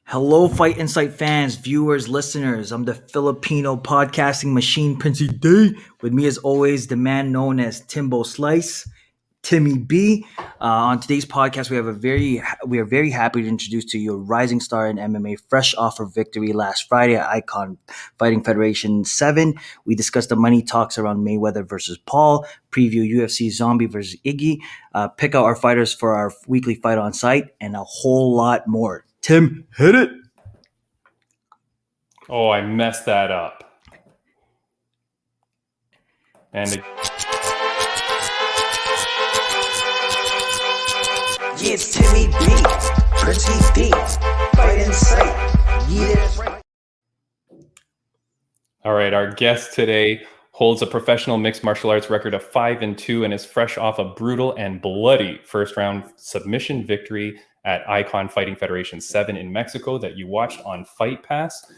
Hello, Fight Insight fans, viewers, listeners. I'm the Filipino podcasting machine, Princey D. With me, as always, the man known as Timbo Slice, Timmy B. On today's podcast, we are very happy to introduce to you a rising star in MMA, fresh off her victory last Friday at iKON Fighting Federation 7. We discussed the money talks around Mayweather versus Paul, preview UFC Zombie versus Iggy, pick out our fighters for our weekly fight on site, and a whole lot more. Tim, hit it. Oh, I messed that up. And Yeah, it's Timmy B, Princey D, Fight Insight. Yeah. all right, our guest today holds a professional mixed martial arts record of 5-2 and is fresh off a brutal and bloody first round submission victory at iKON Fighting Federation 7 in Mexico that you watched on Fight Pass.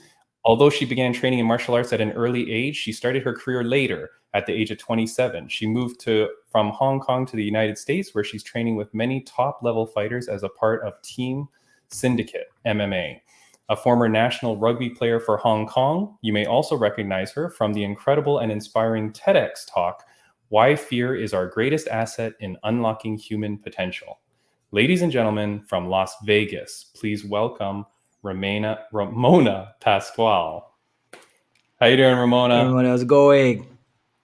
Although she began training in martial arts at an early age, she started her career later at the age of 27. She moved from Hong Kong to the United States, where she's training with many top-level fighters as a part of Team Syndicate MMA. A former national rugby player for Hong Kong, you may also recognize her from the incredible and inspiring TEDx talk, Why Fear is Our Greatest Asset in Unlocking Human Potential. Ladies and gentlemen, from Las Vegas, please welcome Ramona Pascual. How you doing, Ramona? Everyone, how's it going?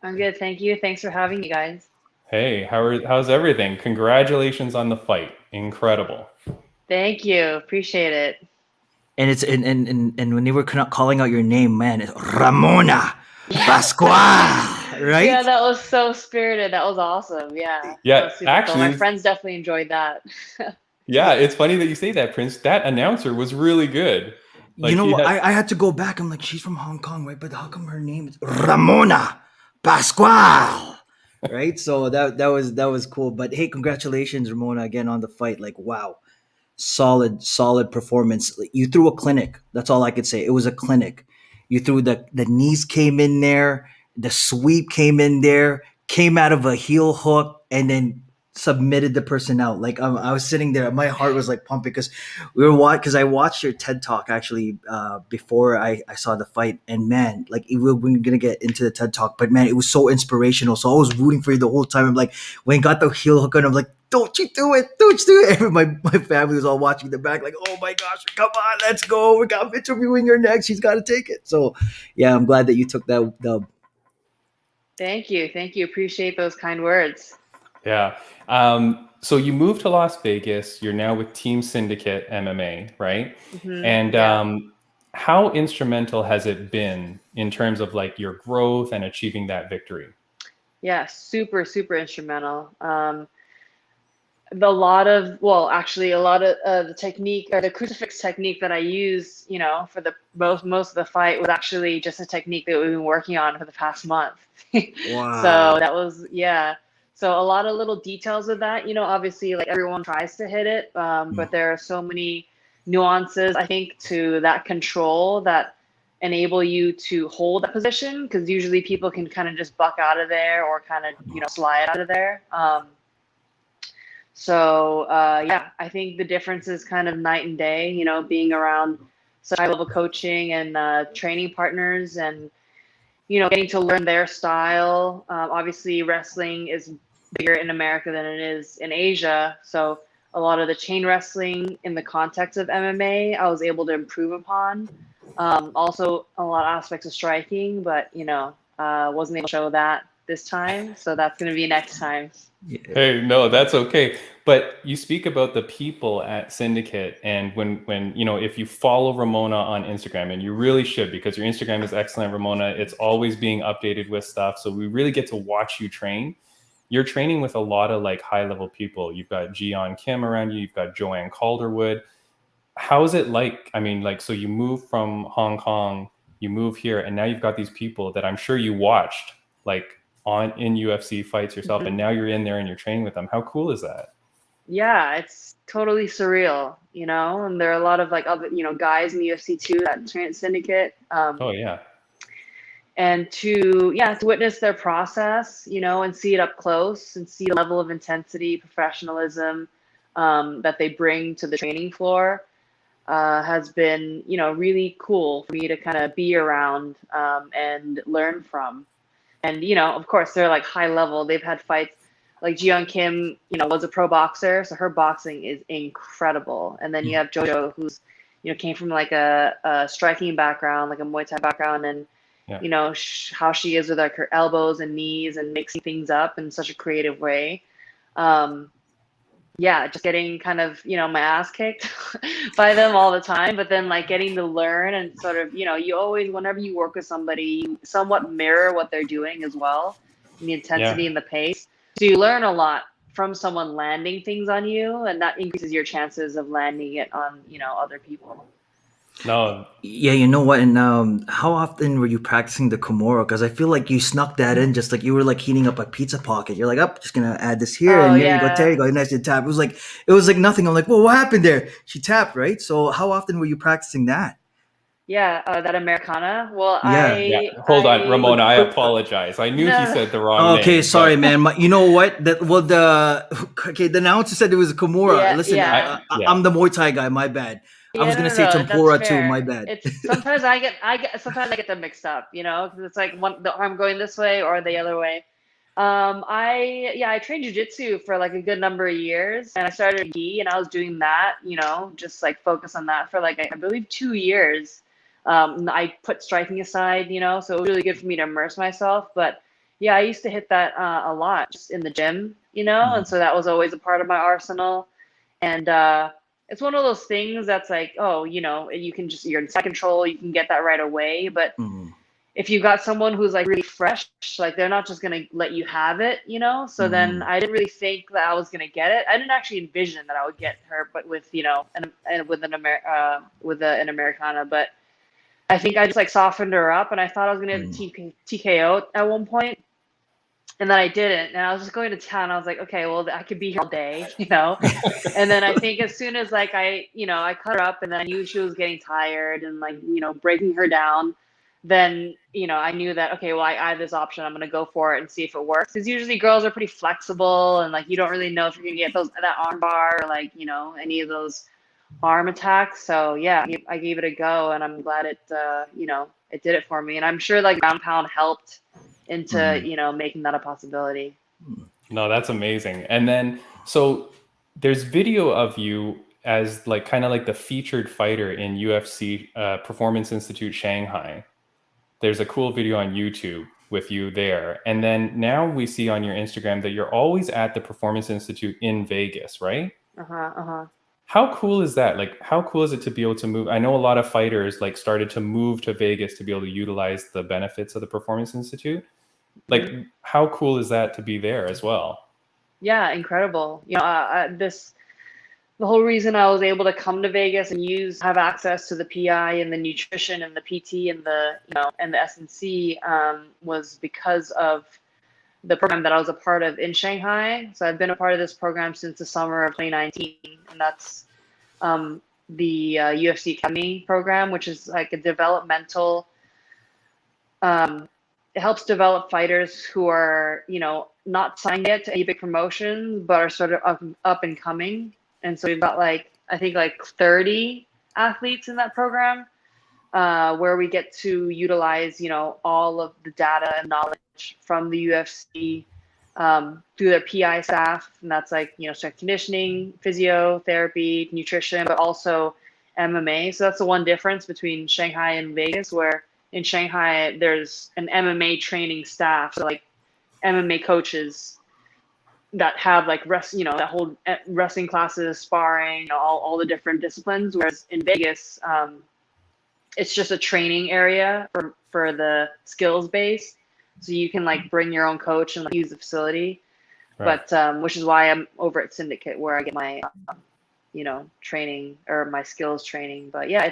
I'm good, thank you. Thanks for having me, guys. Hey, how's everything? Congratulations on the fight. Incredible. Thank you. Appreciate it. And it's and when they were calling out your name, man, it's Ramona Pascual, right? Yeah, that was so spirited. That was awesome. Yeah. Yeah, That was super actually, cool. My friends definitely enjoyed that. yeah, it's funny that you say that, Prince. That announcer was really good. You know what? I had to go back. I'm like, she's from Hong Kong, right? But how come her name is Ramona Pascual? Right? So that was cool. But hey, congratulations, Ramona, again on the fight. Like, wow. Solid performance. You threw a clinic. That's all I could say. It was a clinic. You threw the knees came in there, the sweep came in there, came out of a heel hook, and then submitted the person out. Like I was sitting there, my heart was like pumping because because I watched your TED talk actually before I saw the fight, and man, like we're gonna get into the TED talk, but man, it was so inspirational. So I was rooting for you the whole time. I'm like, when I got the heel hook, and I'm like, don't you do it, don't you do it. My family was all watching the back like, oh my gosh, come on, let's go, we got Mitchell viewing her next, she's got to take it. So yeah, I'm glad that you took that dub. Thank you. Appreciate those kind words. Yeah. So you moved to Las Vegas. You're now with Team Syndicate MMA, right? Mm-hmm. And Yeah. how instrumental has it been in terms of like your growth and achieving that victory? Yeah, super instrumental. A lot of the technique or the crucifix technique that I use, for the most of the fight was actually just a technique that we've been working on for the past month. Wow. So that was, yeah. So a lot of little details of that, obviously like everyone tries to hit it, but there are so many nuances, I think, to that control that enable you to hold that position, because usually people can kind of just buck out of there or kind of, slide out of there. So yeah, I think the difference is kind of night and day, being around such high level coaching and training partners and, getting to learn their style. Obviously, wrestling is bigger in America than it is in Asia. So a lot of the chain wrestling in the context of MMA, I was able to improve upon. Also, a lot of aspects of striking, but, wasn't able to show that this time. So that's going to be next time. Hey, no, that's okay. But you speak about the people at Syndicate, and when if you follow Ramona on Instagram, and you really should, because your Instagram is excellent, Ramona. It's always being updated with stuff, so we really get to watch you train. You're training with a lot of like high level people. You've got Jian Kim around you. You've got Joanne Calderwood. How is it like? I mean, like, so you move from Hong Kong, you move here, and now you've got these people that I'm sure you watched like in UFC fights yourself, and now you're in there and you're training with them. How cool is that? Yeah, it's totally surreal, and there are a lot of like other, guys in the UFC too that train at Syndicate. Oh yeah. And to witness their process, and see it up close and see the level of intensity, professionalism that they bring to the training floor. has been, really cool for me to kind of be around and learn from. And, of course, they're like high level. They've had fights like Jiyoung Kim, was a pro boxer. So her boxing is incredible. And then you have JoJo, who's, came from like a striking background, like a Muay Thai background. And, Yeah. how she is with like her elbows and knees and mixing things up in such a creative way. Um, yeah, just getting kind of, my ass kicked by them all the time, but then like getting to learn and sort of, you always, whenever you work with somebody, you somewhat mirror what they're doing as well, and the intensity Yeah. and the pace. So you learn a lot from someone landing things on you, and that increases your chances of landing it on, other people. No. Yeah, you know what? And how often were you practicing the Kimura? Because I feel like you snuck that in, just like you were like heating up a pizza pocket. You're like, oh, just gonna add this here, Oh and there you go, there yeah. you go, nice to tap. It was like nothing. I'm like, well, what happened there? She tapped, right? So how often were you practicing that? Yeah, that Americana. Well, Yeah. Yeah. Hold on, Ramona. I But apologize. I knew he no, said the wrong okay, name, sorry, but man. You know what? The announcer said it was a Kimura. yeah, Listen, yeah. yeah. I'm the Muay Thai guy. My bad. I was Yeah, gonna no, say no, no, that's tempura too. My fair. bad. It's sometimes sometimes I get them mixed up, because it's like the arm going this way or the other way. I trained jujitsu for like a good number of years, and I started at gi, and I was doing that, just like focus on that for like I believe 2 years. And I put striking aside, so it was really good for me to immerse myself. But yeah, I used to hit that a lot just in the gym, and so that was always a part of my arsenal. And it's one of those things that's like, oh, you can just, you're in side control, you can get that right away. But Mhm. if you got someone who's like really fresh, like they're not just gonna let you have it, So then Mhm. I didn't really think that I was gonna get it. I didn't actually envision that I would get her, but with and with an Americana. But I think I just like softened her up, and I thought I was gonna Mhm. TKO at one point, and then I didn't. And I was just going to town. I was like, okay, well, I could be here all day. And then I think as soon as like I cut her up, and then I knew she was getting tired and like, breaking her down, then, I knew that, okay, well, I have this option. I'm going to go for it and see if it works. Because usually girls are pretty flexible, and like, you don't really know if you're going to get that arm bar or like, any of those arm attacks. So yeah, I gave it a go, and I'm glad it did it for me. And I'm sure like ground pound helped into, Mhm. making that a possibility. No, that's amazing. And then, so there's video of you as like kind of like the featured fighter in UFC Performance Institute Shanghai. There's a cool video on YouTube with you there. And then now we see on your Instagram that you're always at the Performance Institute in Vegas, right? Uh-huh, uh-huh. How cool is that? Like, how cool is it to be able to move? I know a lot of fighters like started to move to Vegas to be able to utilize the benefits of the Performance Institute. Like, Mhm. how cool is that to be there as well? Yeah, incredible. The whole reason I was able to come to Vegas and have access to the PI and the nutrition and the PT and the S&C was because of the program that I was a part of in Shanghai. So I've been a part of this program since the summer of 2019, and that's the UFC Academy program, which is like a developmental. Um, it helps develop fighters who are, not signed yet to any big promotions, but are sort of up and coming. And so we've got like, I think like 30 athletes in that program, where we get to utilize, all of the data and knowledge from the UFC through their PI staff. And that's like, strength conditioning, physiotherapy, nutrition, but also MMA. So that's the one difference between Shanghai and Vegas, where in Shanghai, there's an MMA training staff. So like MMA coaches that have like that hold wrestling classes, sparring, all the different disciplines. Whereas in Vegas, it's just a training area for the skills base. So you can like bring your own coach and like, use the facility. Right. But which is why I'm over at Syndicate, where I get my training or my skills training. But yeah,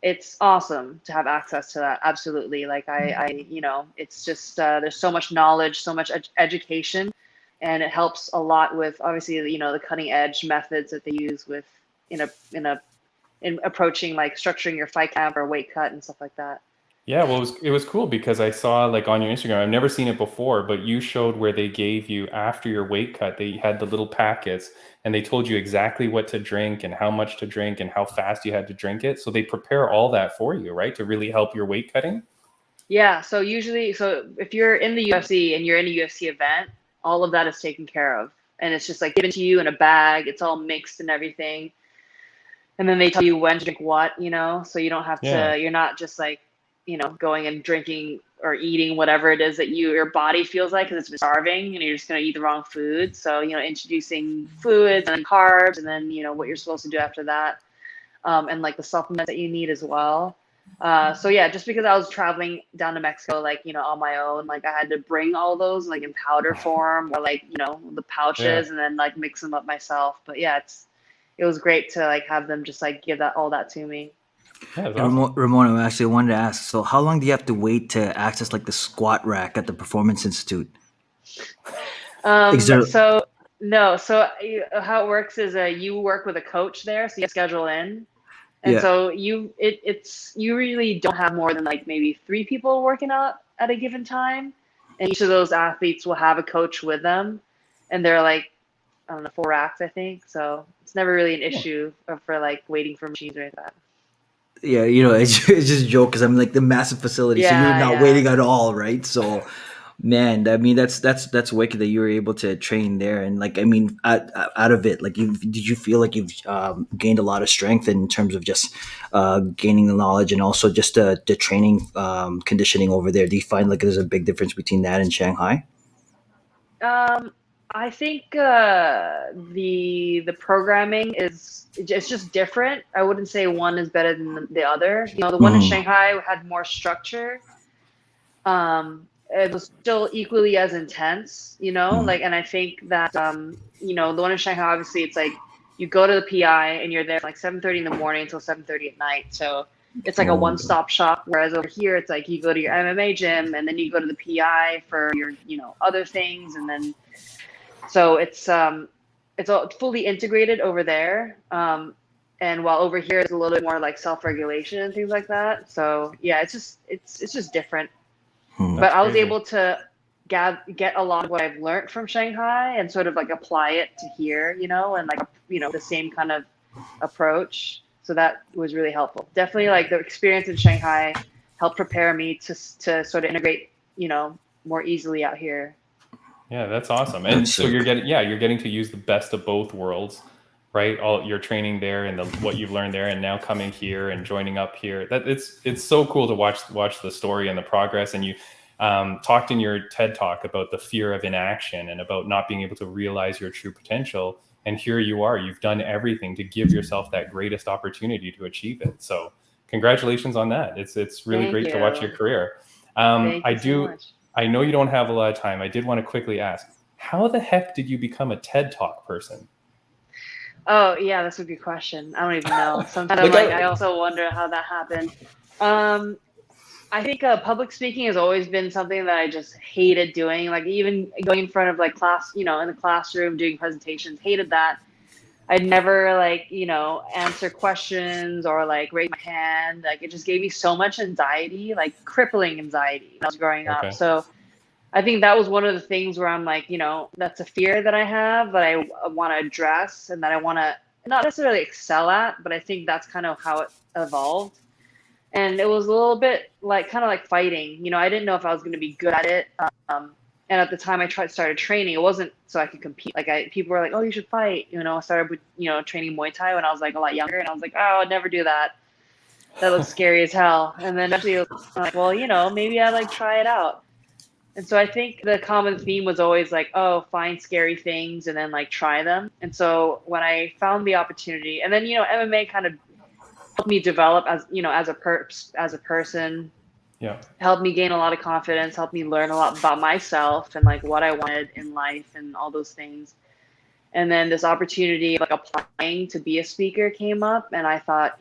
it's awesome to have access to that. Absolutely. Like it's just there's so much knowledge, so much education, and it helps a lot with obviously the cutting edge methods that they use with in approaching like structuring your fight camp or weight cut and stuff like that. Yeah, well, it was cool because I saw like on your Instagram, I've never seen it before, but you showed where they gave you after your weight cut, they had the little packets and they told you exactly what to drink and how much to drink and how fast you had to drink it. So they prepare all that for you, right? To really help your weight cutting. Yeah, so usually, so if you're in the UFC and you're in a UFC event, all of that is taken care of. And it's just like given to you in a bag, it's all mixed and everything. And then they tell you when to drink what, so you don't have Yeah. to, you're not just like, going and drinking or eating whatever it is that your body feels like because it's been starving and you're just going to eat the wrong food. So, introducing foods and then carbs and then, what you're supposed to do after that. And like the supplements that you need as well. So yeah, just because I was traveling down to Mexico, like, on my own, like I had to bring all those like in powder form or like, the Yeah. pouches and then like mix them up myself. But yeah, it was great to like have them just like give all that to me. Yeah, it's And awesome. Ramona, actually, I wanted to ask. So, how long do you have to wait to access like the squat rack at the Performance Institute? Is there? So no, so how it works is you work with a coach there, so you schedule in. And Yeah. so you really don't have more than like maybe 3 people working out at a given time. And each of those athletes will have a coach with them. And they're like, I don't know, 4 racks, I think. So it's never really an issue for like waiting for machines or anything like that. Yeah, it's just a joke because I'm like the massive facility, so you're Yeah, not yeah. waiting at all, right? So, man, I mean, that's wicked that you were able to train there, and like, I mean, out of it, like, did you feel like you've gained a lot of strength in terms of just gaining the knowledge and also just the training conditioning over there? Do you find like there's a big difference between that and Shanghai? Um, I think the programming it's just different. I wouldn't say one is better than the other. The one in Mm-hmm. Shanghai had more structure. It was still equally as intense, like, and I think that, the one in Shanghai, obviously it's like you go to the PI and you're there from like 7:30 in the morning until 7:30 at night. So it's like a Oh, one-stop shop. Whereas over here, it's like you go to your MMA gym and then you go to the PI for your, other things. And then, so it's all fully integrated over there. And while over here it's a little bit more like self-regulation and things like that. So yeah, it's just different. hmm. But That's I was crazy. able to get a lot of what I've learned from Shanghai and sort of like apply it to here, and like, the same kind of approach. So that was really helpful. Definitely like the experience in Shanghai helped prepare me to sort of integrate, more easily out here. Yeah, that's awesome. That's And so sick. you're getting to use the best of both worlds, right? All your training there and what you've learned there, and now coming here and joining up here. That it's so cool to watch the story and the progress. And you talked in your TED talk about the fear of inaction and about not being able to realize your true potential. And here you are. You've done everything to give yourself that greatest opportunity to achieve it. So congratulations on that. It's really Thank great to watch your you. career. Thank I you so do. much. I know you don't have a lot of time. I did want to quickly ask, how the heck did you become a TED Talk person? Oh, yeah, that's a good question. I don't even know. Sometimes I'm Like, like, I also wonder how that happened. Um, I think public speaking has always been something that I just hated doing. Like even going in front of like class, in the classroom doing presentations, hated that. I'd never like, answer questions or like raise my hand. Like it just gave me so much anxiety, like crippling anxiety when I was growing up. okay, So I think that was one of the things where I'm like, that's a fear that I have that I want to address and that I want to not necessarily excel at, but I think that's kind of how it evolved. And it was a little bit like kind of like fighting. I didn't know if I was going to be good at it. And at the time I started training, it wasn't so I could compete. Like people were like, "Oh, you should fight." I started with training Muay Thai when I was like a lot younger, and I was like, "Oh, I'd never do that. That looks scary as hell." And then eventually, it was like, "Well, maybe I like try it out." And so I think the common theme was always like, "Oh, find scary things and then like try them." And so when I found the opportunity, and then MMA kind of helped me develop as as a person, yeah. helped me gain a lot of confidence, helped me learn a lot about myself and like what I wanted in life and all those things. And then this opportunity of like applying to be a speaker came up, and I thought,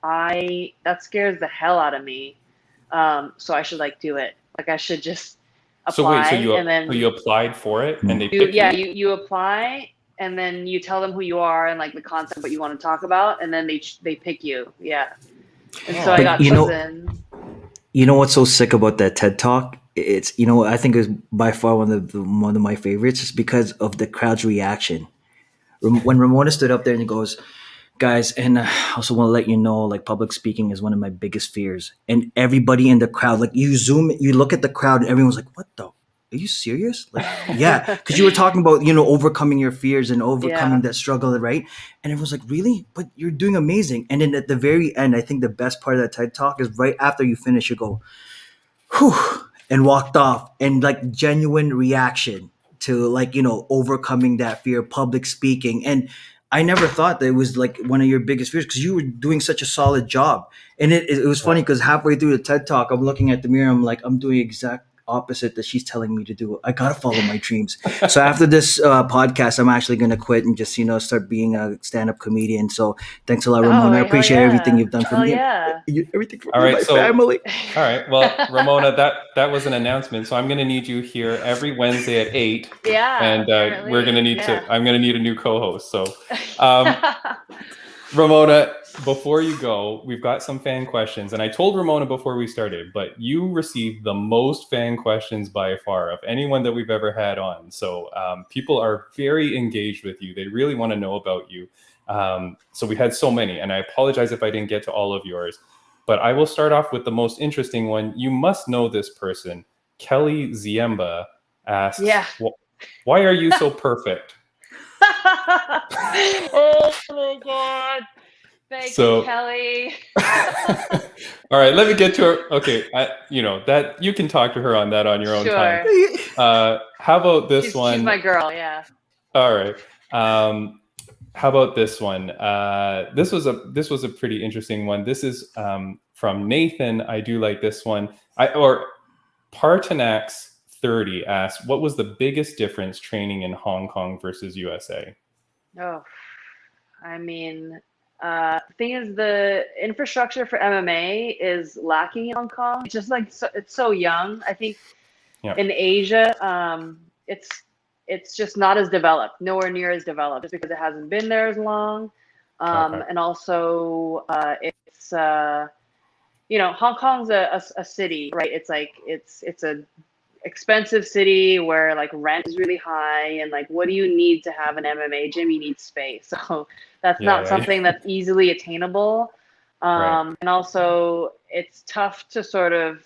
I that scares the hell out of me. So I should like do it. Like I should just So wait, apply and so you then applied for it and they you picked yeah you? you apply and then you tell them who you are and like the concept what you want to talk about, and then they pick you. Yeah. And so Oh, I But got chosen. You know what's so sick about that TED Talk? It's, I think it's by far one of my favorites, just because of the crowd's reaction. When Ramona stood up there and he goes, guys, and I also want to let you know, like, public speaking is one of my biggest fears. And everybody in the crowd, like, you look at the crowd, and everyone's like, what the? Are you serious? Like, yeah, because you were talking about, overcoming your fears and Yeah. overcoming that struggle, right? And everyone's like, really? But you're doing amazing. And then at the very end, I think the best part of that TED Talk is right after you finish, you go, whew, and walked off, and like genuine reaction to, like, overcoming that fear of public speaking. And I never thought that it was like one of your biggest fears, because you were doing such a solid job. And it was funny, because halfway through the TED Talk, I'm looking at the mirror, I'm like, I'm doing exact opposite that she's telling me to do. I gotta follow my dreams. So after this podcast, I'm actually gonna quit and just, start being a stand-up comedian. So thanks a lot, Oh, Ramona. I hell appreciate everything yeah. you've done for Hell me, and yeah. everything for All me and right, my so family. all right. Well, Ramona, that was an announcement. So I'm going to need you here every Wednesday at 8, Yeah, and we're going to apparently. need Yeah. to. I'm going to need a new co-host. So, um, Ramona, before you go, we've got some fan questions, and I told Ramona before we started, but you received the most fan questions by far of anyone that we've ever had on. So people are very engaged with you. They really want to know about you. So we had so many, and I apologize if I didn't get to all of yours. But I will start off with the most interesting one. You must know this person. Kelly Ziemba asks, Yeah. why are you so perfect? Oh my God. Thank you, Kelly. All right, let me get to her. Okay, that you can talk to her on that on your own time. How about this one? She's my girl, yeah. All right. How about this one? This was a pretty interesting one. This is from Nathan. I do like this one. Partanax 30 asks, what was the biggest difference training in Hong Kong versus USA? Oh, I mean, the thing is, the infrastructure for MMA is lacking in Hong Kong. It's just like it's so young. I think in Asia, it's just not as developed, nowhere near as developed, just because it hasn't been there as long. And also, it's Hong Kong's a city, right? It's like it's a expensive city where like rent is really high, and like, what do you need to have an MMA gym? You need space. So that's not something that's easily attainable. And also it's tough to sort of,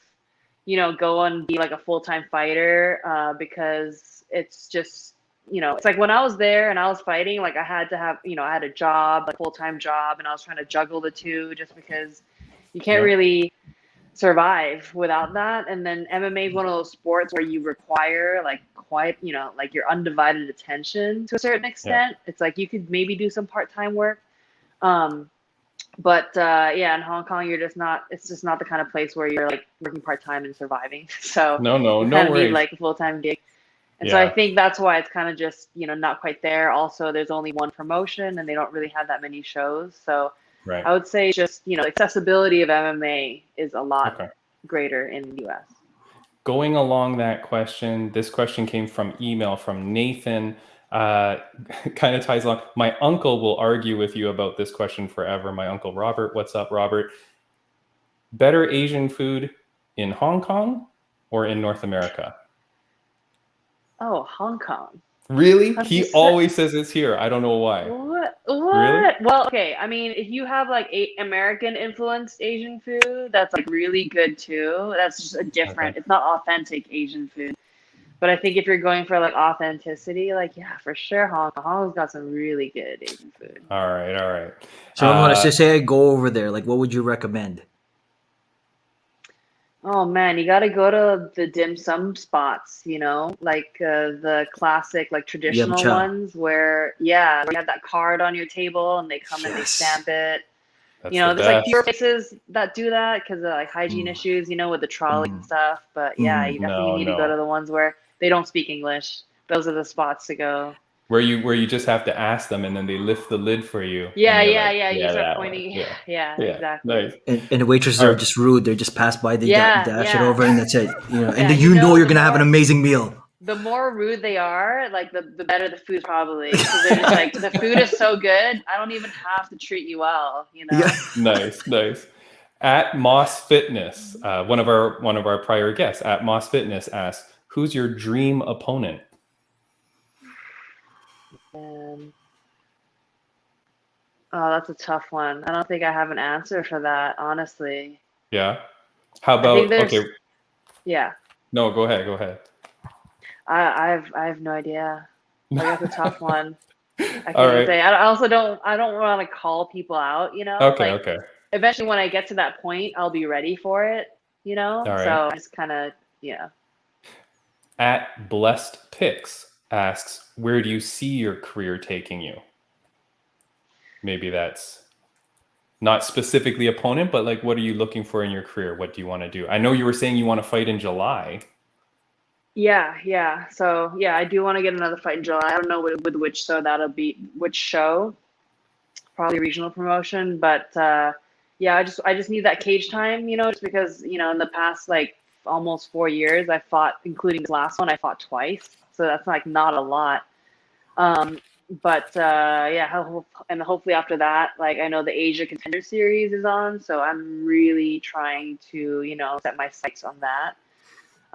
go and be like a full-time fighter, because it's just, it's like when I was there and I was fighting, like I had to have, I had a job, like full-time job, and I was trying to juggle the two, just because you can't really survive without that. And then MMA is one of those sports where you require like quite, like your undivided attention to a certain extent. It's like you could maybe do some part-time work. But in Hong Kong, it's just not the kind of place where you're like working part-time and surviving. So no kind of worries. need like a full-time gig. And so I think that's why it's kind of just, not quite there. Also, there's only one promotion and they don't really have that many shows. So I would say just, accessibility of MMA is a lot greater in the US. Going along that question, this question came from email from Nathan. Kind of ties along. My uncle will argue with you about this question forever. My uncle Robert. What's up, Robert? Better Asian food in Hong Kong or in North America? Oh, Hong Kong. Really? He always says it's here. I don't know why. What? Really? Well, okay. I mean, if you have like American influenced Asian food, that's like really good too. That's just a different, it's not authentic Asian food. But I think if you're going for like authenticity, like, yeah, for sure, Hong Kong's got some really good Asian food. All right. So I'm gonna say I go over there. Like, what would you recommend? Oh man, you got to go to the dim sum spots, like the classic, like traditional ones where you have that card on your table and they come and they stamp it. There's like fewer places that do that because of like hygiene issues, with the trolley and stuff. But you definitely need to go to the ones where they don't speak English. Those are the spots to go. Where you just have to ask them and then they lift the lid for you. Yeah. You start pointing. Yeah, exactly. And the waitresses are just rude. They just pass by, they dash it over, and that's it. And then you're gonna have an amazing meal. The more rude they are, like the better the food probably. Because they're just like, the food is so good, I don't even have to treat you well. Nice. At Moss Fitness, one of our prior guests at Moss Fitness asks, "Who's your dream opponent?" And oh, that's a tough one. I don't think I have an answer for that, honestly. Yeah. How I think about there's, okay? yeah. No, go ahead. Go ahead. I have no idea. Like that's a tough one. I All can't even right. say. I also I don't want to call people out, you know? Okay. Like Okay. eventually when I get to that point, I'll be ready for it, you know? All right. So I just kind of, yeah. At Blessed Picks asks, "Where do you see your career taking you?" Maybe that's not specifically opponent, but like, what are you looking for in your career? What do you want to do? I know you were saying you want to fight in July. Yeah, yeah. So yeah, I do want to get another fight in July. I don't know with which show that'll be, which show, probably regional promotion, but yeah, I just need that cage time, you know, just because, you know, in the past like almost 4 years, I fought, including this last one, I fought twice, so that's like not a lot. Um, but yeah, and hopefully after that, like I know the Asia Contender Series is on, so I'm really trying to, you know, set my sights on that.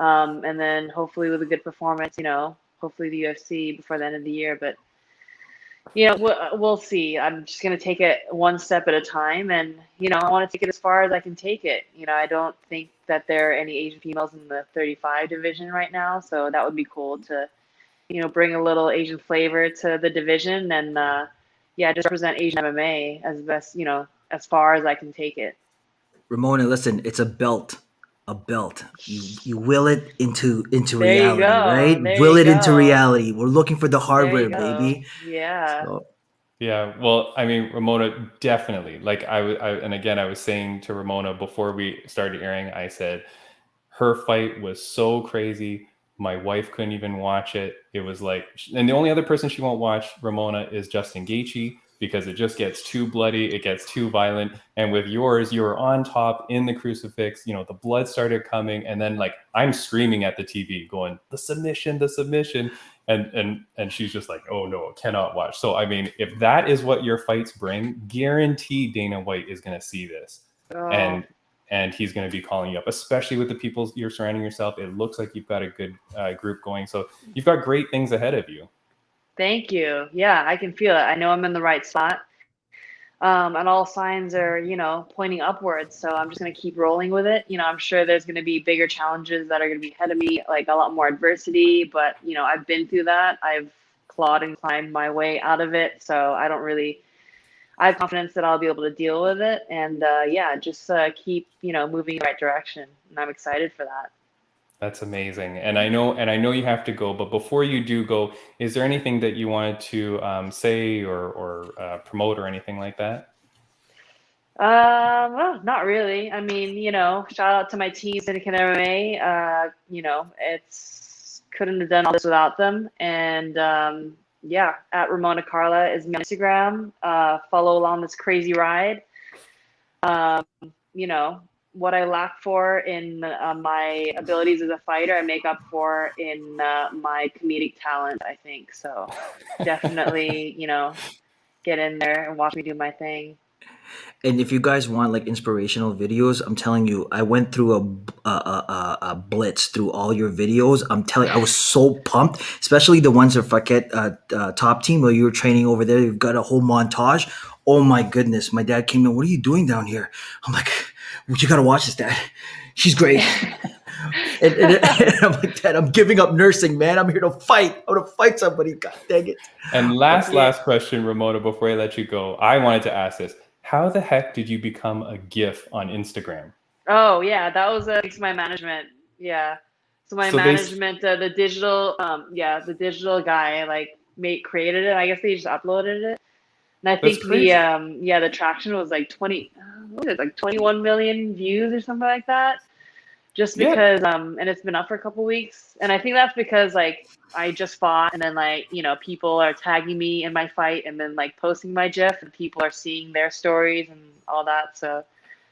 And then hopefully with a good performance, you know, hopefully the UFC before the end of the year. But you know, we'll see. I'm just gonna take it one step at a time, and you know, I want to take it as far as I can take it. You know, I don't think that there are any Asian females in the 35 division right now, so that would be cool to, you know, bring a little Asian flavor to the division, and yeah, just represent Asian MMA as best, you know, as far as I can take it. Ramona, listen, it's a belt. A belt. You will it into There you reality, right? go. There Will you it into go. reality. We're looking for the There you hardware, go. baby. Yeah. So Yeah, well, I mean, Ramona, definitely. Like and again, I was saying to Ramona before we started airing, I said her fight was so crazy. My wife couldn't even watch it. It was like, and the only other person she won't watch, Ramona, is Justin Gaethje, because it just gets too bloody, it gets too violent. And with yours, you were on top in the crucifix. You know, the blood started coming, and then like I'm screaming at the TV, going, "The submission, the submission!" And she's just like, "Oh no, cannot watch." So I mean, if that is what your fights bring, guaranteed Dana White is going to see this, Oh, and he's going to be calling you up, especially with the people you're surrounding yourself. It looks like you've got a good group going, so you've got great things ahead of you. thank you. Yeah, I can feel it. I know I'm in the right spot. And all signs are, you know, pointing upwards. So I'm just going to keep rolling with it. You know, I'm sure there's going to be bigger challenges that are going to be ahead of me, like a lot more adversity. But, you know, I've been through that. I've clawed and climbed my way out of it. So I have confidence that I'll be able to deal with it. And yeah, just keep, you know, moving in the right direction. And I'm excited for that. That's amazing. And I know you have to go, but before you do go, is there anything that you wanted to say or promote or anything like that? Well, not really. I mean, you know, shout out to my team, Syndicate MMA. You know, it's couldn't have done all this without them. And yeah, at Ramona Carla is my Instagram. Follow along this crazy ride. Um, you know, what I lack for in my abilities as a fighter, I make up for in my comedic talent, I think. So definitely, you know, get in there and watch me do my thing. and if you guys want like inspirational videos, I'm telling you, I went through a blitz through all your videos. I'm telling you, I was so pumped, especially the ones that Faket top team where you were training over there. You've got a whole montage. Oh my goodness. My dad came in. What are you doing down here? I'm like, well, you got to watch this, Dad. She's great. And I'm like, Dad, I'm giving up nursing, man. I'm here to fight. I want to fight somebody. God dang it. And But Yeah. last question, Ramona, before I let you go, I wanted to ask this. How the heck did you become a GIF on Instagram? Oh yeah, that was thanks to my management. Yeah. So my So they, management, the digital guy like made created it. I guess they just uploaded it. And I that's think crazy. the traction was like 20 what was it, like 21 million views or something like that. Just Yeah, because and it's been up for a couple weeks. And I think that's because like I just fought and then like, you know, people are tagging me in my fight and then like posting my GIF and people are seeing their stories and all that. So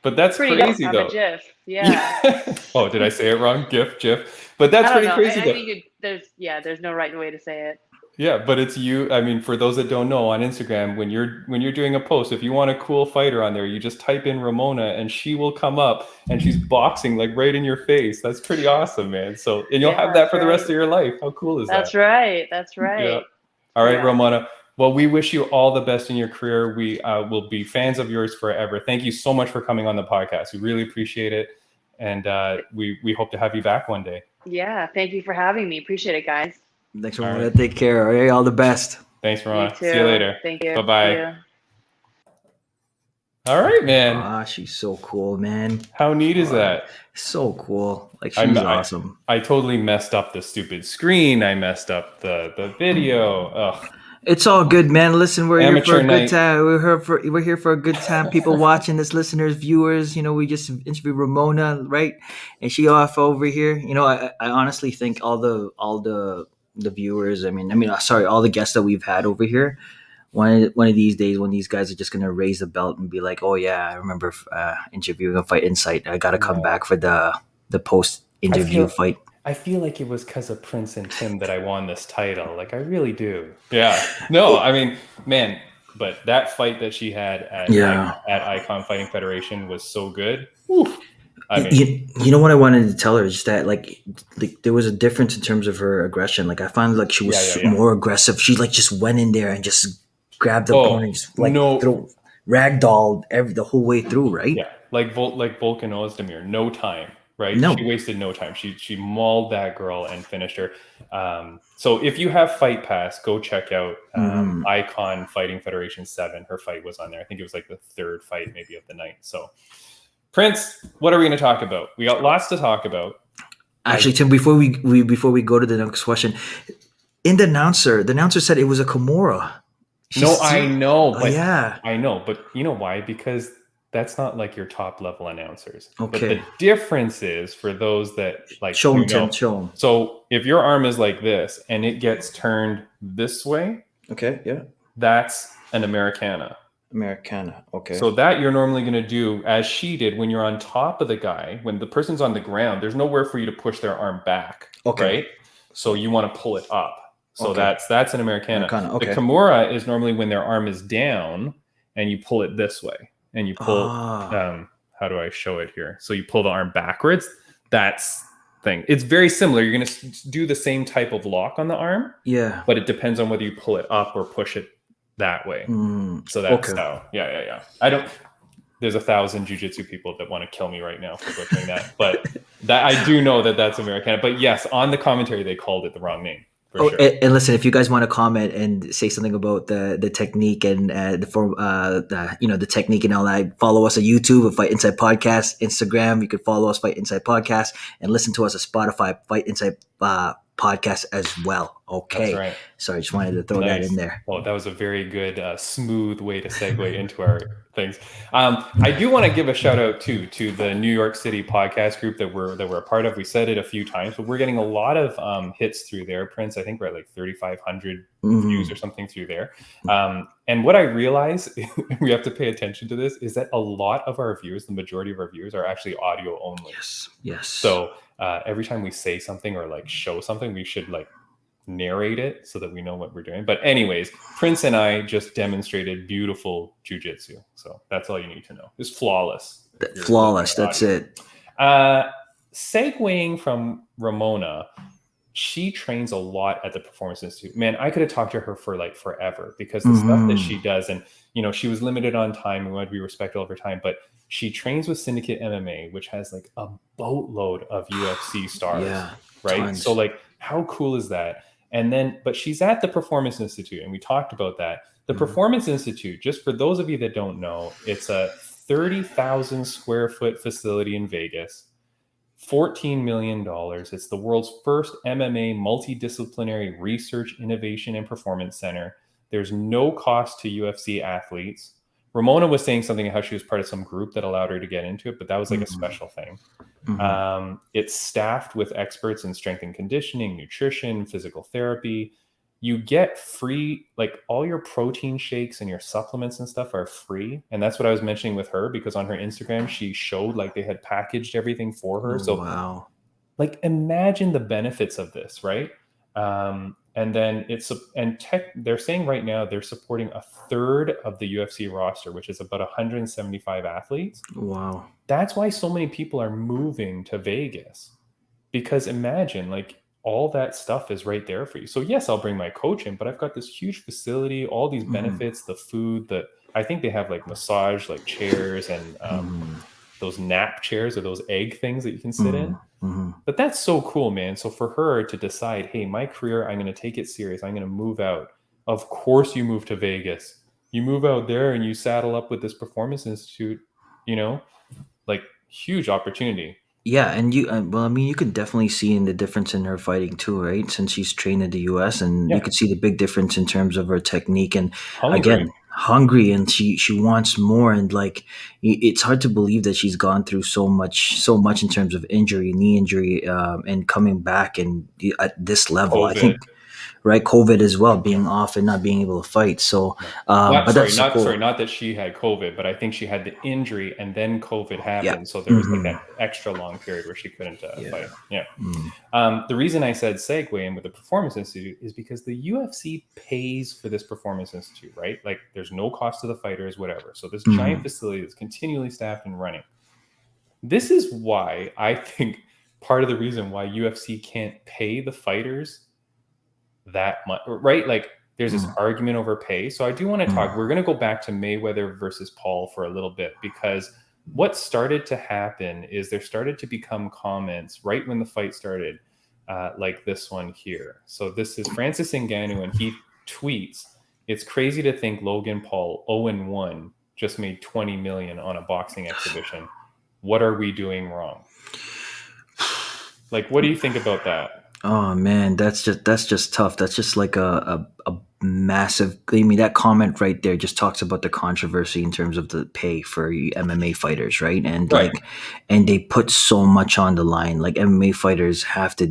but it's that's pretty dope. crazy I'm a though. GIF. Yeah. Yeah. Oh, did I say it wrong? GIF, GIF. But I that's don't pretty know. crazy I though. think there's no right way to say it. Yeah, but it's you. I mean, for those that don't know, on Instagram, when you're doing a post, if you want a cool fighter on there, you just type in Ramona and she will come up and she's boxing like right in your face. That's pretty awesome, man. So, and you'll Yeah, have that that's for the rest right. of your life. How cool is that? That's right. That's Yeah. right. All right, Yeah. Ramona. Well, we wish you all the best in your career. We will be fans of yours forever. Thank you so much for coming on the podcast. We really appreciate it. And we hope to have you back one day. Yeah. Thank you for having me. Appreciate it, guys. Thanks, All Ramona. right. Take care. All right, all the best. Thanks, You Ramona. too. See you later. Thank you. Bye-bye. See you. All right, man. Ah, she's so cool, man. How neat is that? So cool. Like, I'm- she's awesome. I totally messed up the stupid screen. I messed up the video. Ugh. It's all good, man. Listen, we're here for Amateur a night. good time. We're here for a good time. People watching this, listeners, viewers. You know, we just interviewed Ramona, right? And she off over here. You know, I honestly think all the viewers. I mean, sorry, all the guests that we've had over here. One of these days, when these guys are just gonna raise the belt and be like, "Oh yeah, I remember interviewing a Fight Insight. I got to come back for the post interview fight." I feel like it was because of Prince and Tim that I won this title. Like, I really do. Yeah. No, I mean, man, but that fight that she had at iKON Fighting Federation was so good. Whew. I mean, you know what I wanted to tell her is just that like there was a difference in terms of her aggression. Like I found like she was more aggressive. She like just went in there and just grabbed the opponent, and just like ragdolled the whole way through, right? Yeah, like Volkan Ozdemir, no time. Right? No. She wasted no time. She mauled that girl and finished her. So if you have Fight Pass, go check out iKON Fighting Federation 7. Her fight was on there. I think it was like the third fight maybe of the night. So Prince, what are we going to talk about? We got lots to talk about. Actually, Tim, before we go to the next question, the announcer said it was a Kimura. I know, but yeah, I know, but you know why? Because that's not like your top level announcers. Okay. But the difference is for those that like show them. So if your arm is like this and it gets turned this way, okay, yeah, that's an Americana. Okay. So that you're normally going to do as she did when you're on top of the guy. When the person's on the ground, there's nowhere for you to push their arm back. Okay. Right? So you want to pull it up. So that's an Americana. Okay. The Kimura is normally when their arm is down and you pull it this way. And you pull, how do I show it here? So you pull the arm backwards. That's thing. It's very similar. You're going to do the same type of lock on the arm. Yeah. But it depends on whether you pull it up or push it that way. So that's how. Yeah. There's 1,000 jiu-jitsu people that want to kill me right now for butchering that. But that I do know that that's Americana. But yes, on the commentary, they called it the wrong name. Sure. And listen, if you guys want to comment and say something about the technique and the technique and all that, follow us on YouTube at Fight Inside Podcast, Instagram. You can follow us Fight Inside Podcast and listen to us at Spotify Fight Inside Podcast as well. Okay, that's right. Sorry, I just wanted to throw that in there. Oh, that was a very good, smooth way to segue into our things. I do want to give a shout out to the New York City podcast group that we're a part of. We said it a few times, but we're getting a lot of hits through there. Prince, I think we're at like 3,500 views or something through there. And what I realize, we have to pay attention to this, is that a lot of our viewers, the majority of our viewers, are actually audio only. Yes. So every time we say something or like show something, we should like narrate it so that we know what we're doing. But anyways, Prince and I just demonstrated beautiful jiu-jitsu. So that's all you need to know. It's flawless. Flawless. That's it. Segueing from Ramona, she trains a lot at the Performance Institute. Man, I could have talked to her for like forever because the stuff that she does, and she was limited on time and we wanted to be respectful of her time, but she trains with Syndicate MMA, which has like a boatload of UFC stars. Right. Tons. So like, how cool is that? And then, but she's at the Performance Institute, and we talked about that. The Performance Institute, just for those of you that don't know, it's a 30,000 square foot facility in Vegas, $14 million. It's the world's first MMA multidisciplinary research, innovation, and performance center. There's no cost to UFC athletes. Ramona was saying something how she was part of some group that allowed her to get into it, but that was like a special thing. It's staffed with experts in strength and conditioning, nutrition, physical therapy. You get free, like all your protein shakes and your supplements and stuff are free. And that's what I was mentioning with her, because on her Instagram, she showed like they had packaged everything for her. So wow. Like imagine the benefits of this, right? And then they're saying right now they're supporting a third of the UFC roster, which is about 175 athletes. Wow. That's why so many people are moving to Vegas, because imagine, like, all that stuff is right there for you. So yes, I'll bring my coach in, but I've got this huge facility, all these benefits, the food, I think they have like massage, like chairs and those nap chairs or those egg things that you can sit in. But that's so cool, man. So for her to decide, hey, my career, I'm going to take it serious. I'm going to move out. Of course you move to Vegas. You move out there and you saddle up with this performance institute, like huge opportunity. Yeah, and you could definitely see in the difference in her fighting too, right? Since she's trained in the U.S., and you could see the big difference in terms of her technique, and again, hungry, and she wants more, and like it's hard to believe that she's gone through so much in terms of injury, knee injury, and coming back and at this level. COVID. I think. Right, COVID as well, being off and not being able to fight. So, not that she had COVID, but I think she had the injury and then COVID happened. Yeah. So there was like that extra long period where she couldn't fight. Yeah. The reason I said segue in with the Performance Institute is because the UFC pays for this Performance Institute, right? Like there's no cost to the fighters, whatever. So this giant facility is continually staffed and running. This is why I think part of the reason why UFC can't pay the fighters that much, right? Like there's this argument over pay. So I do want to talk, we're going to go back to Mayweather versus Paul for a little bit, because what started to happen is there started to become comments right when the fight started, like this one here. So this is Francis Ngannou, and he tweets, "It's crazy to think Logan Paul 0-1 just made 20 million on a boxing exhibition. What are we doing wrong?" Like, what do you think about that? Oh man, that's just tough. That's just like a massive. I mean, that comment right there just talks about the controversy in terms of the pay for MMA fighters, right? And and they put so much on the line. Like MMA fighters have to,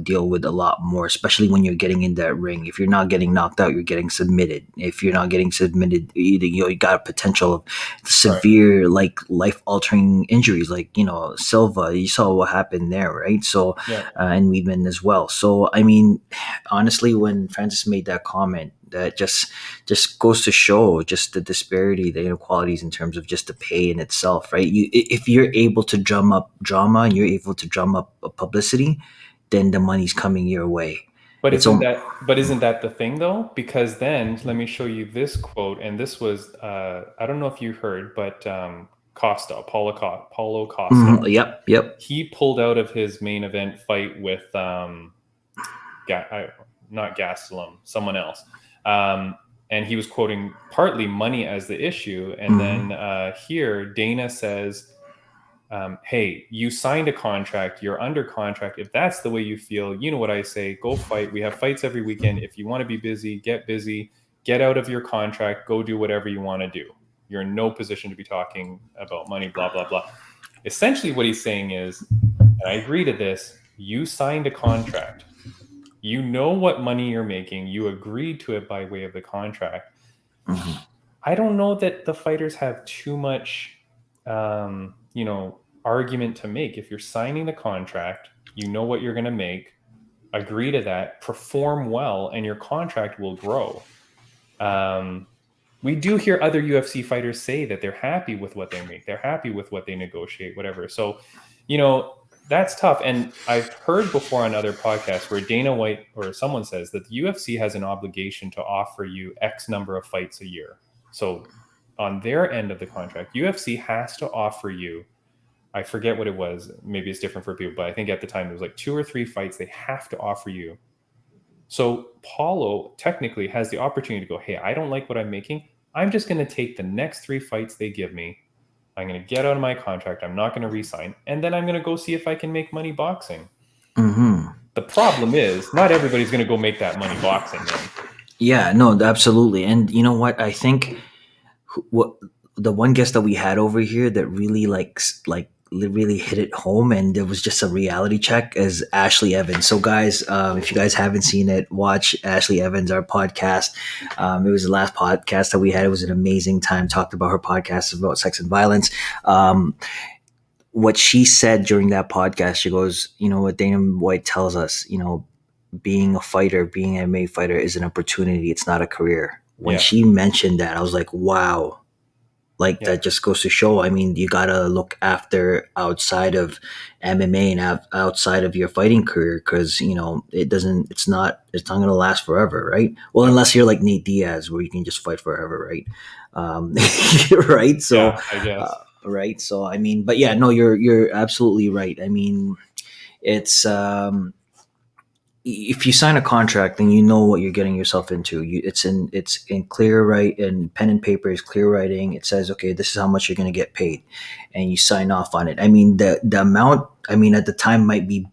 deal with a lot more, especially when you're getting in that ring. If you're not getting knocked out, you're getting submitted. If you're not getting submitted, you got a potential of severe, like life-altering injuries, like Silva. You saw what happened there, right? So, and Weidman as well. So, I mean, honestly, when Francis made that comment, that just goes to show just the disparity, the inequalities in terms of just the pay in itself, right? If you're able to drum up drama and you're able to drum up a publicity, then the money's coming your way. But isn't that the thing though? Because then let me show you this quote, and this was I don't know if you heard, but Paulo Costa. Yep. He pulled out of his main event fight with not Gastelum, someone else. And he was quoting partly money as the issue. And then here Dana says, hey, you signed a contract, you're under contract. If that's the way you feel, you know what I say, go fight. We have fights every weekend. If you want to be busy, get out of your contract, go do whatever you want to do. You're in no position to be talking about money, blah, blah, blah. Essentially what he's saying is, and I agree to this, you signed a contract. You know what money you're making. You agreed to it by way of the contract. I don't know that the fighters have too much, argument to make. If you're signing the contract, you know what you're going to make, agree to that, perform well, and your contract will grow. We do hear other UFC fighters say that they're happy with what they make. They're happy with what they negotiate, whatever. So, that's tough. And I've heard before on other podcasts where Dana White or someone says that the UFC has an obligation to offer you X number of fights a year. So on their end of the contract, UFC has to offer you, I forget what it was, maybe it's different for people, but I think at the time it was like 2 or 3 fights they have to offer you. So Paulo technically has the opportunity to go, hey, I don't like what I'm making. I'm just going to take the next 3 fights they give me. I'm going to get out of my contract. I'm not going to re-sign. And then I'm going to go see if I can make money boxing. The problem is not everybody's going to go make that money boxing, man. Yeah, no, absolutely. And you know what? I think the one guest that we had over here that really really hit it home, and it was just a reality check, is Ashley Evans. So guys, if you guys haven't seen it, watch Ashley Evans, our podcast. It was the last podcast that we had. It was an amazing time. Talked about her podcast about sex and violence. What she said during that podcast, she goes, what Dana White tells us, being a fighter, being an MMA fighter is an opportunity. It's not a career. When Yeah. she mentioned that, I was like, wow. Like Yeah. that just goes to show. I mean, you gotta look after outside of MMA and outside of your fighting career, because it's not gonna last forever, right? Well, unless you're like Nate Diaz, where you can just fight forever, right? Right. So, Yeah, I guess. right. So, I mean, but yeah, no, you're absolutely right. I mean, it's if you sign a contract, then you know what you're getting yourself into. It's in clear, right, and pen and paper is clear writing. It says, okay, this is how much you're going to get paid, and you sign off on it. I mean, the amount, I mean, at the time might be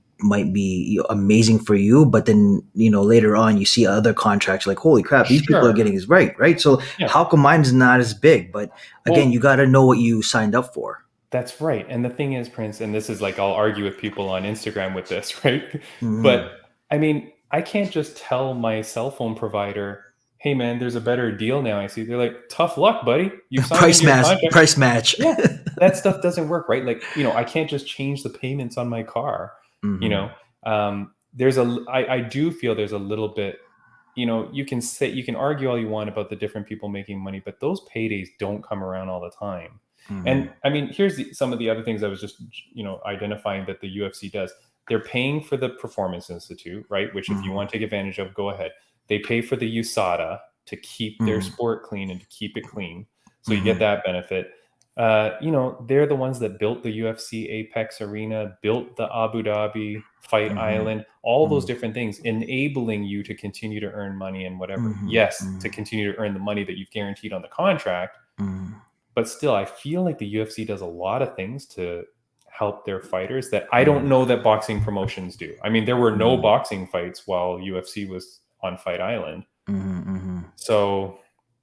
amazing for you, but then later on you see other contracts like, holy crap, these people are Sure. getting is right. So Yeah. how come mine's not as big? But again, Well, you got to know what you signed up for. that's right. And the thing is, Prince, and this is like, I'll argue with people on Instagram with this, right? Hmm. But I mean, I can't just tell my cell phone provider, hey man, there's a better deal now. I see. They're like, tough luck, buddy. You've signed into your contract. Price match. Yeah, that stuff doesn't work, right? Like, I can't just change the payments on my car. Hmm. I do feel there's a little bit, you can argue all you want about the different people making money, but those paydays don't come around all the time. Hmm. And I mean, here's some of the other things I was just, identifying that the UFC does. They're paying for the Performance Institute, right? Which if you want to take advantage of, go ahead. They pay for the USADA to keep their sport clean and to keep it clean. So you get that benefit. They're the ones that built the UFC Apex Arena, built the Abu Dhabi Fight Island, all those different things, enabling you to continue to earn money and whatever. Yes, to continue to earn the money that you've guaranteed on the contract. But still, I feel like the UFC does a lot of things to help their fighters that I don't know that boxing promotions do. I mean, there were no boxing fights while UFC was on Fight Island. So,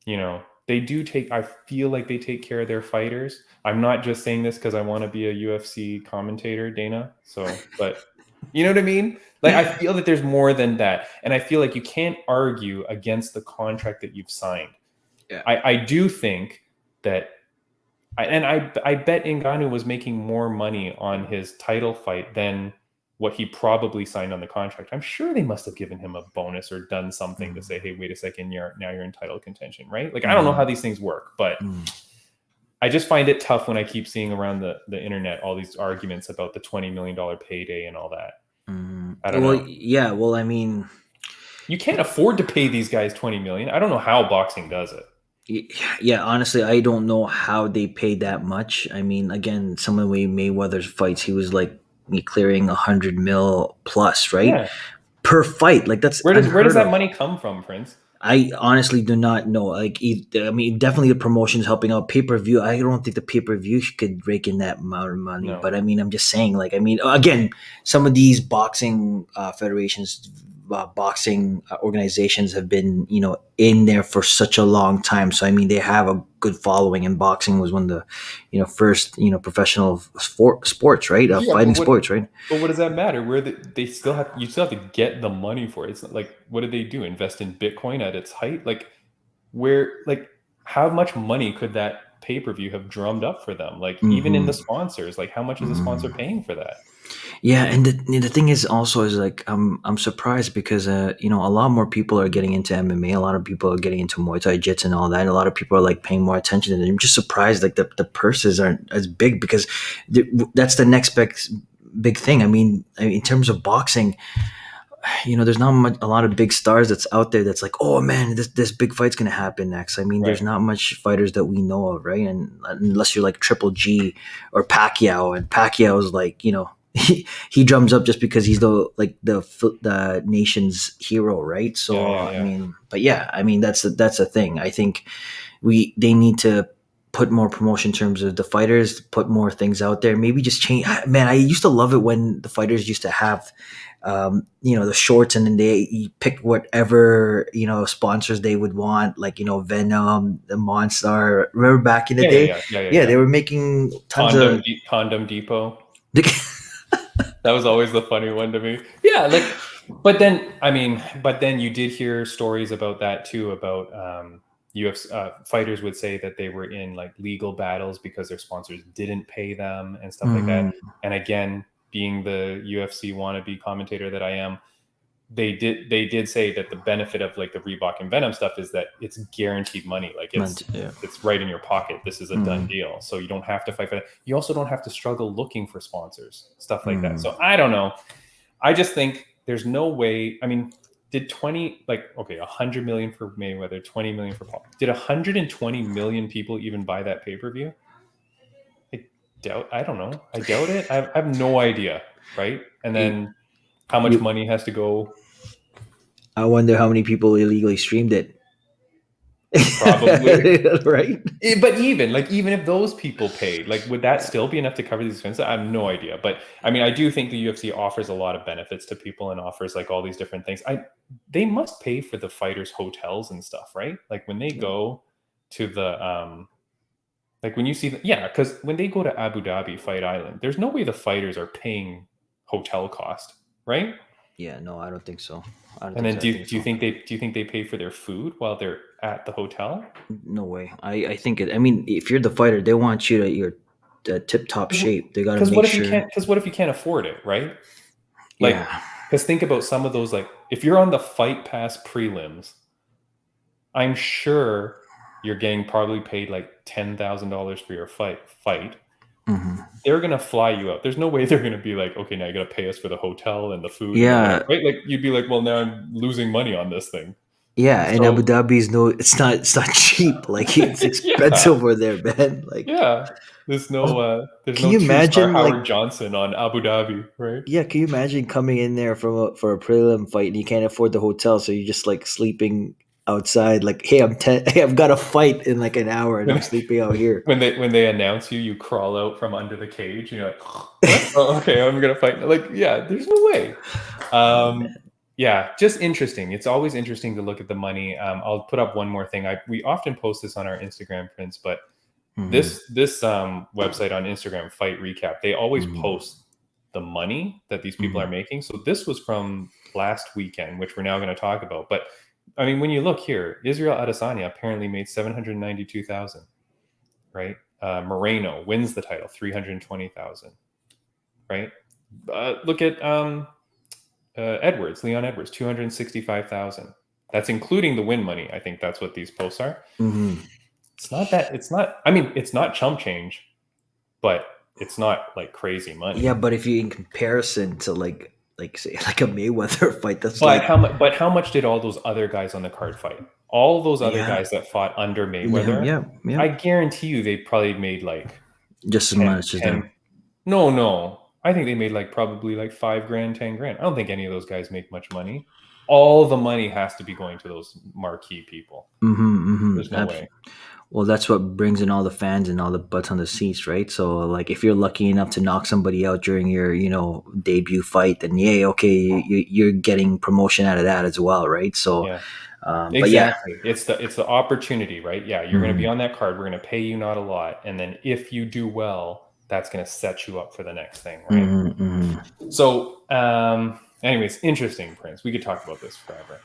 I feel like they take care of their fighters. I'm not just saying this because I want to be a UFC commentator, Dana. So, but you know what I mean? Like, I feel that there's more than that. And I feel like you can't argue against the contract that you've signed. Yeah. I do think that, I bet Ngannou was making more money on his title fight than what he probably signed on the contract. I'm sure they must have given him a bonus or done something to say, hey, wait a second, you're in title contention, right? Like, I don't know how these things work, but I just find it tough when I keep seeing around the internet all these arguments about the $20 million payday and all that. I don't know. Yeah. Well, I mean, You can't afford to pay these guys $20 million. I don't know how boxing does it. yeah, honestly, I don't know how they paid that much. I mean, again, some of the way Mayweather's fights, he was like me clearing 100 mil plus, right? Yeah. Per fight. Like, that's Where does unheard that of. money come from, Prince? I honestly do not know. Like, I mean, definitely the promotion's helping out. Pay per view, I don't think the pay per view could rake in that amount of money. No. But I mean, I'm just saying. Like, I mean, again, some of these boxing federations, boxing organizations have been, in there for such a long time. So I mean, they have a good following. And boxing was one of the, first, professional sports, right? Fighting sports, right? But what does that matter? You still have to get the money for it. It's not like, what did they do? Invest in Bitcoin at its height? Like, how much money could that pay-per-view have drummed up for them? Like, even in the sponsors, like, how much is the sponsor paying for that? Yeah, and the thing is also is like I'm surprised because a lot more people are getting into MMA. A lot of people are getting into Muay Thai jits and all that. And a lot of people are like paying more attention to it. I'm just surprised like the purses aren't as big because that's the next big thing. I mean, in terms of boxing, there's not a lot of big stars that's out there that's like, oh man, this big fight's gonna happen next. I mean, there's not much fighters that we know of, right? And unless you're like Triple G or Pacquiao, and Pacquiao's like, he drums up just because he's the nation's hero, right? So Yeah. I mean, but yeah, I mean that's a thing. I think they need to put more promotion in terms of the fighters, put more things out there. Maybe just change. Man, I used to love it when the fighters used to have, the shorts, and then they pick whatever sponsors they would want, like Venom, the Monster. Remember back in the day? Yeah. They were making tons Condom Depot. That was always the funny one to me. Yeah, but then you did hear stories about that too, about UFC fighters would say that they were in like legal battles because their sponsors didn't pay them and stuff like that. And again, being the UFC wannabe commentator that I am, they did say that the benefit of like the Reebok and Venom stuff is that it's guaranteed money. Like it's right in your pocket. This is a done deal. So you don't have to fight for that. You also don't have to struggle looking for sponsors, stuff like that. So I don't know. I just think there's no way. I mean, did 100 million for Mayweather, 20 million for Paul. Did 120 million people even buy that pay-per-view? I don't know. I doubt it. I have no idea. Right. And then how much money has to go? I wonder how many people illegally streamed it. Probably. Right. But even if those people paid, like, would that still be enough to cover these expenses? I have no idea. But I mean, I do think the UFC offers a lot of benefits to people and offers like all these different things. They must pay for the fighters' hotels and stuff, right? Like when they go to the like when you see because when they go to Abu Dhabi Fight Island, there's no way the fighters are paying hotel cost, right? Yeah, no, I don't think so. And then do you think they pay for their food while they're at the hotel? No way. I think it. I mean, if you're the fighter, they want you to your tip top shape. They got to make sure. Because what if you can't afford it, right? Like, because think about some of those. Like, if you're on the Fight Pass prelims, I'm sure you're getting probably paid like $10,000 for your fight. Mm-hmm. They're gonna fly you out. There's no way they're gonna be like, okay, now you gotta pay us for the hotel and the food. Yeah, right. Like you'd be like, well, now I'm losing money on this thing. Yeah, and Abu Dhabi's it's not cheap. Like it's expensive over there, man. Like there's no can you imagine Howard Johnson on Abu Dhabi, right? Yeah, can you imagine coming in there for a prelim fight and you can't afford the hotel, so you're just like sleeping outside? Like, hey, I've got a fight in like an hour and I'm sleeping out here. When they announce you crawl out from under the cage. And you're like, oh, okay, I'm gonna fight. Like, there's no way. Yeah, just interesting. It's always interesting to look at the money. I'll put up one more thing. We often post this on our Instagram, Prince, but this website on Instagram, Fight Recap, they always post the money that these people are making. So this was from last weekend, which we're now going to talk about. But I mean, when you look here, Israel Adesanya apparently made $792,000, right? Moreno wins the title, $320,000, right? Look at Leon Edwards, $265,000. That's including the win money. I think that's what these posts are. It's not chump change, but it's not like crazy money. Yeah, but if you in comparison to like say like a Mayweather fight, that's how much did all those other guys on the card fight? All those other guys that fought under Mayweather, I guarantee you they probably made like just as much as them. No. I think they made like probably like $5,000, $10,000. I don't think any of those guys make much money. All the money has to be going to those marquee people. There's no way. Well, that's what brings in all the fans and all the butts on the seats, right? So, like, if you're lucky enough to knock somebody out during your, debut fight, then you're getting promotion out of that as well, right? So, exactly. It's the opportunity, right? Yeah, you're going to be on that card. We're going to pay you not a lot, and then if you do well, that's going to set you up for the next thing, right? So, anyways, interesting, Prince. We could talk about this forever.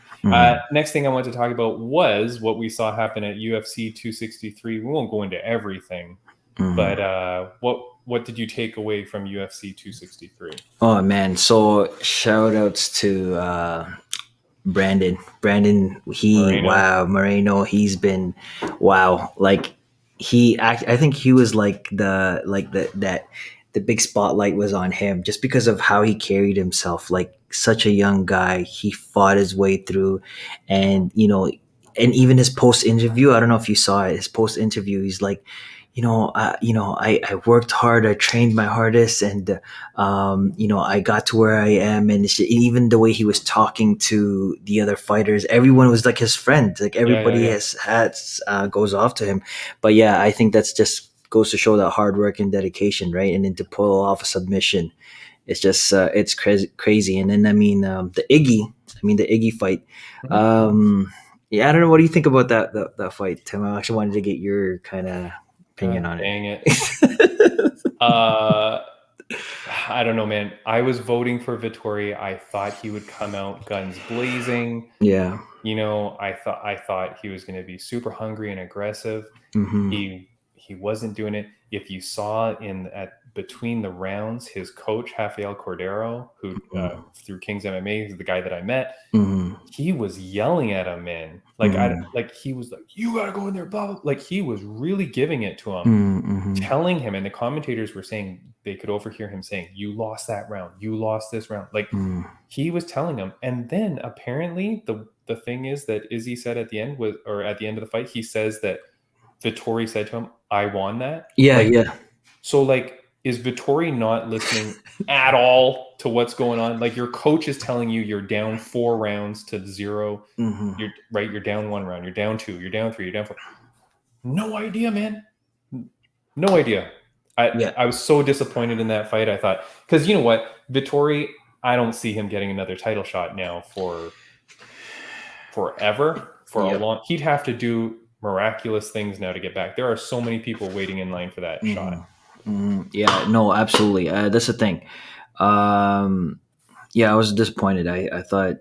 Next thing I want to talk about was what we saw happen at UFC 263. We won't go into everything, but what did you take away from UFC 263? Oh man, so shout outs to Brandon. Moreno. He's been like I think he was like the big spotlight was on him just because of how he carried himself. Like such a young guy, he fought his way through, and and even his post interview. I don't know if you saw it. His post interview, he's like, I worked hard. I trained my hardest, and I got to where I am. And even the way he was talking to the other fighters, everyone was like his friend. Like everybody goes off to him. But I think that's just goes to show that hard work and dedication, right? And then to pull off a submission, it's just it's crazy. And then the Ige fight. I don't know. What do you think about that fight, Tim? I actually wanted to get your kind of opinion on it. Dang it. I don't know, man. I was voting for Vettori. I thought he would come out guns blazing. Yeah. I thought he was going to be super hungry and aggressive. He He wasn't doing it. If you saw between the rounds, his coach Rafael Cordero, who through King's MMA, is the guy that I met. He was yelling at him, man. Like he was like, "You gotta go in there," blah, blah. Like he was really giving it to him, telling him, and the commentators were saying they could overhear him saying, "You lost that round. You lost this round." Like he was telling him, and then apparently the thing is that Izzy said at the end at the end of the fight, he says that Vettori said to him, "I won that." Yeah, like, yeah. So like, is Vettori not listening at all to what's going on? Like your coach is telling you you're down 4 rounds to 0. You're down 1 round, you're down 2, you're down 3, you're down 4. No idea, man. No idea. I was so disappointed in that fight. I thought, because you know what, Vettori, I don't see him getting another title shot now for forever, for a long. He'd have to do miraculous things now to get back. There are so many people waiting in line for that shot. Yeah, no, absolutely. That's the thing. Yeah, I was disappointed. I thought,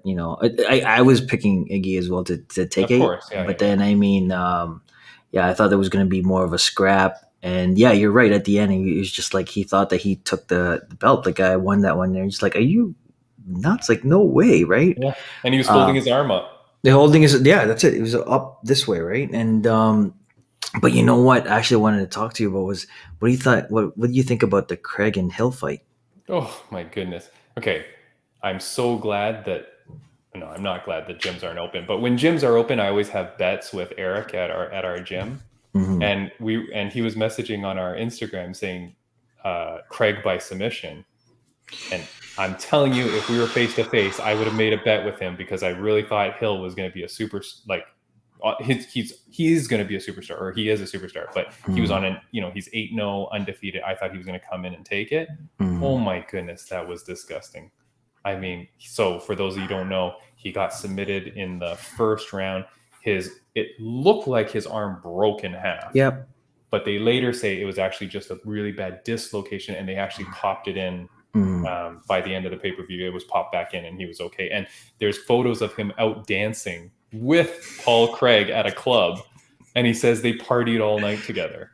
I was picking Iggy as well to take Of it. course, yeah. But then, I mean, I thought there was going to be more of a scrap. And yeah, you're right. At the end, he was just like, he thought that he took the belt. The guy won that one. They're just like, are you nuts? Like, no way, right? Yeah, and he was holding his arm up. The holding is, that's it. It was up this way, right? And but you know what? I actually wanted to talk to you about was what do you thought? What do you think about the Craig and Hill fight? Oh my goodness. Okay, I'm so glad that. No, I'm not glad that gyms aren't open. But when gyms are open, I always have bets with Eric at our gym, and he was messaging on our Instagram saying Craig by submission. And I'm telling you, if we were face to face, I would have made a bet with him because I really thought Hill was going to be a super, like he's going to be a superstar, or he is a superstar. But he was on he's 8-0 undefeated. I thought he was going to come in and take it. Oh my goodness, that was disgusting. I mean, so for those of you who don't know, he got submitted in the first round. It looked like his arm broke in half. Yep. But they later say it was actually just a really bad dislocation, and they actually popped it in. By the end of the pay-per-view, it was popped back in and he was okay. And there's photos of him out dancing with Paul Craig at a club, and he says they partied all night together.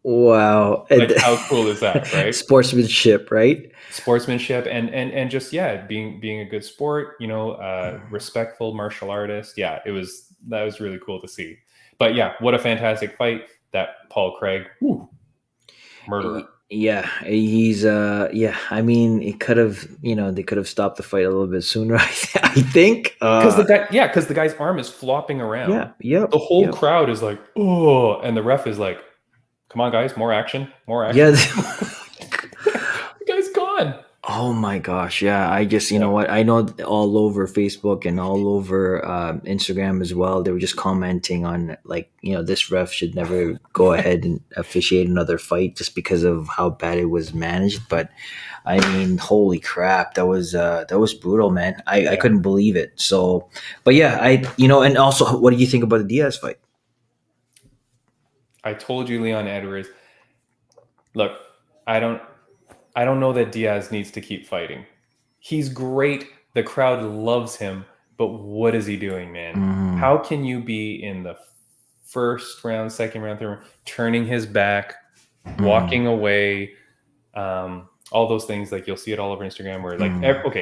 Wow. Like, how cool is that, right? Sportsmanship, right? Sportsmanship and just being a good sport, respectful martial artist. Yeah, that was really cool to see. But yeah, what a fantastic fight. That Paul Craig, murderer. Yeah, he's I mean, it could have, they could have stopped the fight a little bit sooner. I think because the guy's arm is flopping around. Yeah. The whole crowd is like, oh, and the ref is like, come on, guys, more action. Yeah. The guy's gone. Oh my gosh, yeah. I just, you know what? I know all over Facebook and all over Instagram as well, they were just commenting on this ref should never go ahead and officiate another fight just because of how bad it was managed. But I mean, holy crap, that was brutal, man. I couldn't believe it. So, but yeah, and also, what do you think about the Diaz fight? I told you, Leon Edwards. Look, I don't know that Diaz needs to keep fighting. He's great. The crowd loves him. But what is he doing, man? How can you be in the first round, second round, third round, turning his back, walking away, all those things? Like, you'll see it all over Instagram where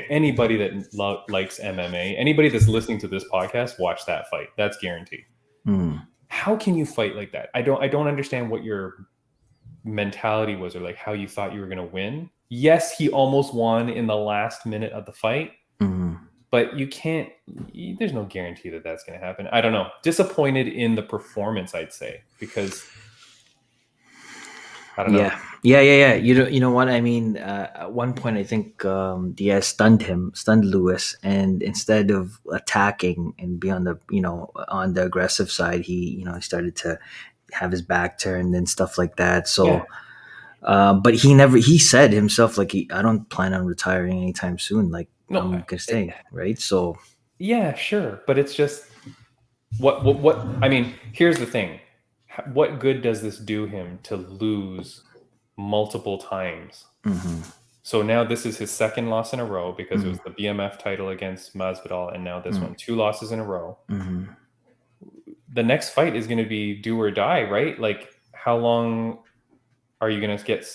anybody that likes MMA, anybody that's listening to this podcast, watch that fight. That's guaranteed. How can you fight like that? I don't understand what your mentality was, or like how you thought you were going to win. Yes, he almost won in the last minute of the fight, but you can't. There's no guarantee that that's going to happen. I don't know. Disappointed in the performance, I'd say, because I don't know. Yeah. You know what I mean? At one point, I think Diaz stunned Lewis, and instead of attacking and be on the aggressive side, he started to have his back turned and stuff like that. So, but he said himself, like, I don't plan on retiring anytime soon. Like, no, I'm gonna stay, right? So, yeah, sure, but it's just what I mean. Here's the thing: what good does this do him to lose multiple times? So now this is his second loss in a row because it was the BMF title against Masvidal, and now this one, 2 losses in a row. The next fight is going to be do or die, right? Like, how long are you going to get,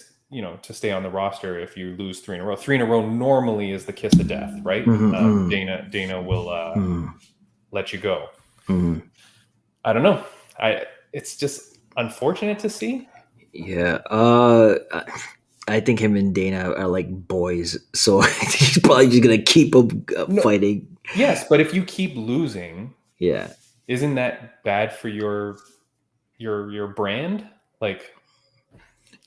to stay on the roster if you lose 3 in a row? 3 in a row normally is the kiss of death, right? Dana will let you go. I don't know. It's just unfortunate to see. Yeah. I think him and Dana are like boys, so he's probably just gonna keep him fighting. Yes, but if you keep losing, Yeah. isn't that bad for your brand? Like,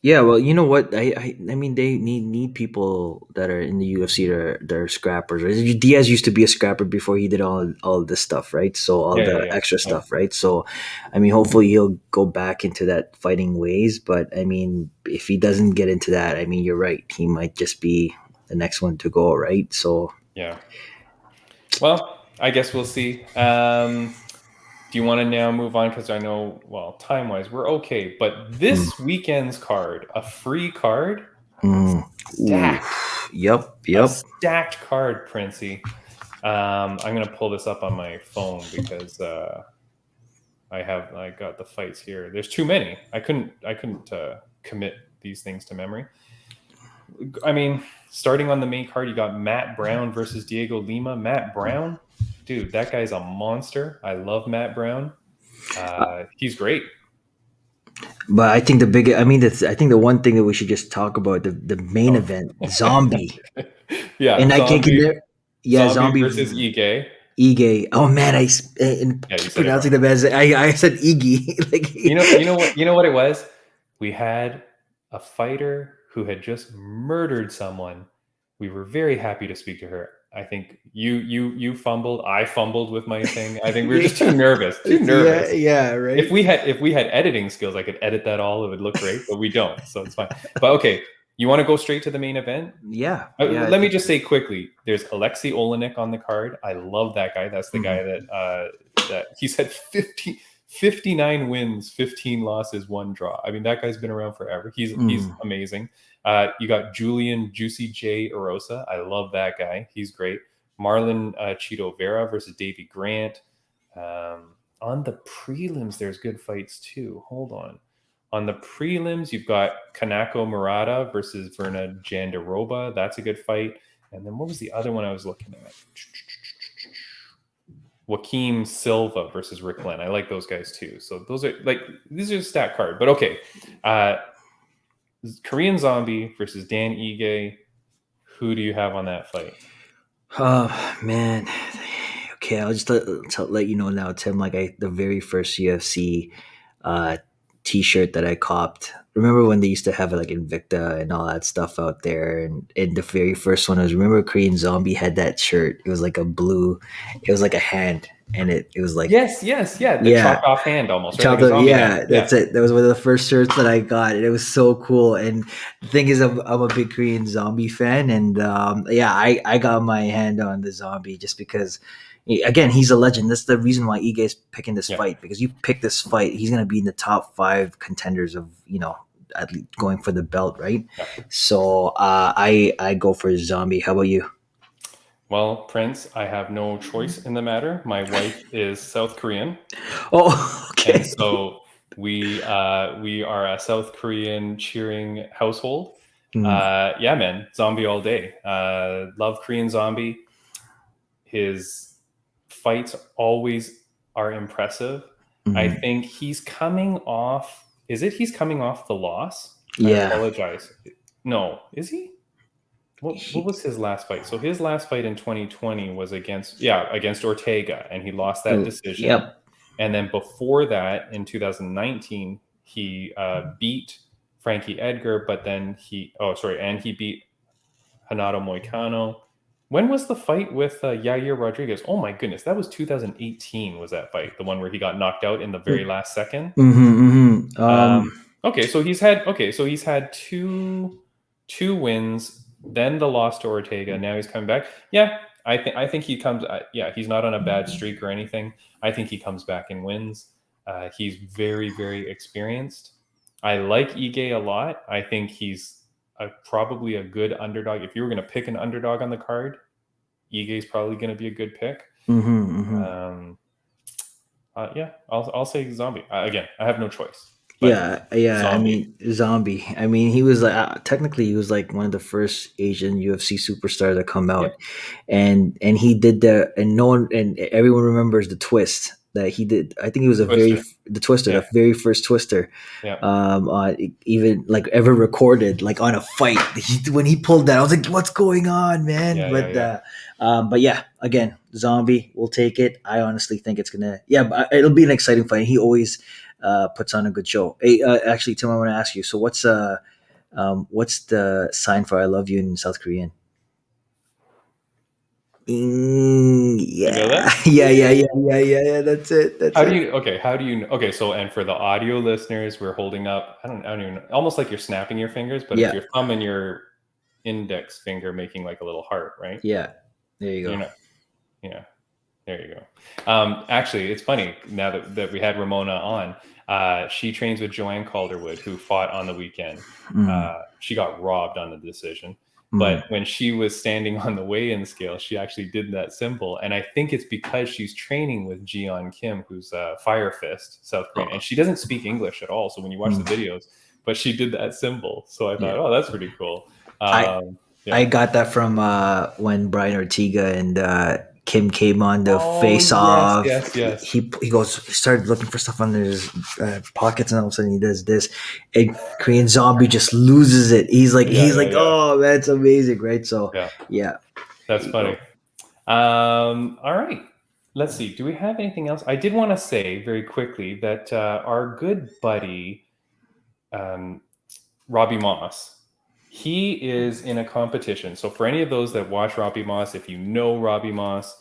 Yeah, well, you know what? I mean, they need people that are in the UFC that are scrappers. Right? Diaz used to be a scrapper before he did all this stuff, right? So all the extra stuff, right? So, I mean, hopefully he'll go back into that fighting ways. But I mean, if he doesn't get into that, I mean, you're right. He might just be the next one to go, right? So yeah. Well, I guess we'll see. Do you want to now move on? Because I know, well, time-wise, we're okay. But this weekend's card, a free card, stacked. Yep. A stacked card, Princey. I'm going to pull this up on my phone because I got the fights here. There's too many. I couldn't commit these things to memory. I mean, starting on the main card, you got Matt Brown versus Diego Lima. Matt Brown, dude, that guy's a monster. I love Matt Brown. He's great. But I think I think the one thing that we should just talk about the main event, Zombie. Yeah, and I can't get there. Yeah, Zombie versus Ige. Ige. Oh man, keep pronouncing the best. I said Ige. Like you know what it was? We had a fighter who had just murdered someone. We were very happy to speak to her. I think you fumbled. I fumbled with my thing. I think we were just too nervous. Yeah, right. If we had editing skills, I could edit that all. It would look great, but we don't, so it's fine. But okay, you want to go straight to the main event? Yeah. Let me just say quickly. There's Alexei Olenek on the card. I love that guy. That's the guy that he's had 59 wins, 15 losses, 1 draw. I mean, that guy's been around forever. He's amazing. You got Julian Juicy J Erosa. I love that guy. He's great. Marlon Chito Vera versus Davey Grant. On the prelims, there's good fights too. Hold on. On the prelims, you've got Kanako Murata versus Verna Jandiroba. That's a good fight. And then what was the other one I was looking at? Joaquim Silva versus Rick Glenn. I like those guys too. So these are a stat card. But okay. Korean Zombie versus Dan Ige. Who do you have on that fight? Oh man. Okay, I'll just let you know now, Tim. Like the very first UFC T-shirt that I copped. Remember when they used to have like Invicta and all that stuff out there? And the very first one was, remember Korean Zombie had that shirt. It was like a blue. It was like a hand, and it was like yes, the chopped off hand almost. Right? That's it. That was one of the first shirts that I got, and it was so cool. And the thing is, I'm a big Korean Zombie fan, and I got my hand on the Zombie just because. Again, he's a legend. That's the reason why Ige is picking this fight, because you pick this fight, he's going to be in the top 5 contenders of, at least going for the belt, right? Yeah. So I go for Zombie. How about you? Well, Prince, I have no choice in the matter. My wife is South Korean. Oh, okay. And so we are a South Korean cheering household. Yeah, man, Zombie all day. Love Korean Zombie. His fights always are impressive. I think he's coming off. Is it he's coming off the loss? Yeah. I apologize. No, is he? What was his last fight? So his last fight in 2020 was against Ortega, and he lost that decision. Yep. And then before that, in 2019, he beat Frankie Edgar, but then he beat Renato Moicano. When was the fight with Yair Rodriguez? Oh my goodness, that was 2018. Was that fight the one where he got knocked out in the very last second? Okay, so he's had two wins, then the loss to Ortega. Now he's coming back. Yeah, I think he comes. He's not on a bad streak or anything. I think he comes back and wins. He's very, very experienced. I like Ige a lot. I think he's probably a good underdog. If you were going to pick an underdog on the card, Ige is probably going to be a good pick. Mm-hmm. I'll say Zombie. Again, I have no choice. Yeah, yeah. I Zombie. mean, Zombie. I mean, he was like technically he was like one of the first Asian UFC superstars that come Yeah. out, and he did the and no one and everyone remembers the twist that he did. I think he was Twister. the Twister, Yeah. the very first Twister, Yeah. even like ever recorded like on a fight. When he pulled that, I was like, "What's going on, man?" Yeah. Yeah. Yeah. But yeah, again, Zombie, we'll take it. I honestly think it's gonna, yeah, but it'll be an exciting fight. He always puts on a good show. Hey, actually, Tim, I want to ask you. So, what's the sign for "I love you" in South Korean? You know Yeah, that? yeah. That's it. That's How do it. you? Okay. How do you? Okay. So, and for the audio listeners, we're holding up. I don't even know. Almost like you're snapping your fingers, but it's Yeah, your thumb and your index finger making like a little heart, right? yeah. There you You're go. not. Yeah. There you go. Actually, it's funny now that we had Ramona on. She trains with Joanne Calderwood, who fought on the weekend. Mm, She got robbed on the decision. mm. But when she was standing on the weigh-in scale, she actually did that symbol. And I think it's because she's training with Jeon Kim, who's Fire Fist, South Korean. And she doesn't speak English at all. So when you watch the videos, but she did that symbol. So I Yeah, thought, oh, that's pretty cool. I Yeah. I got that from when Brian Ortega and Kim came on the Oh, face yes, off. yes, yes. He started looking for stuff under his pockets, and all of a sudden he does this, and Korean Zombie just loses it. Yeah, He's yeah, like, yeah. oh man, it's amazing, right? So Yeah, yeah, there that's you funny. go. All right. Let's see. Do we have anything else? I did want to say very quickly that our good buddy um, Robbie Moss, he is in a competition. So for any of those that watch Robbie Moss, if you know Robbie Moss,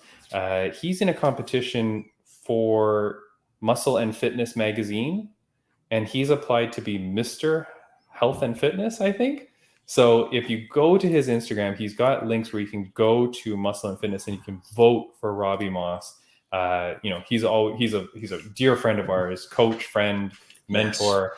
he's in a competition for Muscle and Fitness magazine, and he's applied to be Mr. Health and Fitness, I think. So if you go to his Instagram, he's got links where you can go to Muscle and Fitness and you can vote for Robbie Moss. He's a dear friend of ours, coach, friend, Yes. mentor.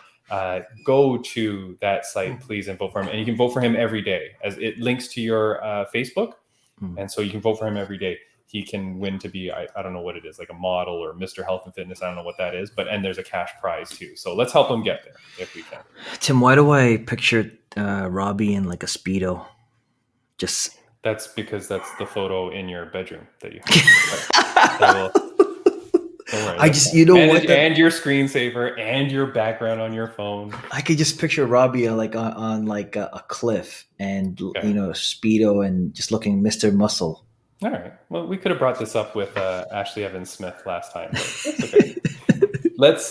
Go to that site, please, and vote for him. And you can vote for him every day, as it links to your Facebook, Mm. and so you can vote for him every day. He can win to be, I don't know what it is, like a model or Mr. Health and Fitness. I don't know what that is, and there's a cash prize too. So let's help him get there if we can. Tim, why do I picture Robbie in like a speedo? Just That's because that's the photo in your bedroom that you have. Don't worry. I just, you know what? And your screensaver and your background on your phone. I could just picture Robbie like on like a cliff, and Okay. speedo, and just looking Mr. Muscle. All right. Well, we could have brought this up with Ashley Evans Smith last time, but that's okay. Let's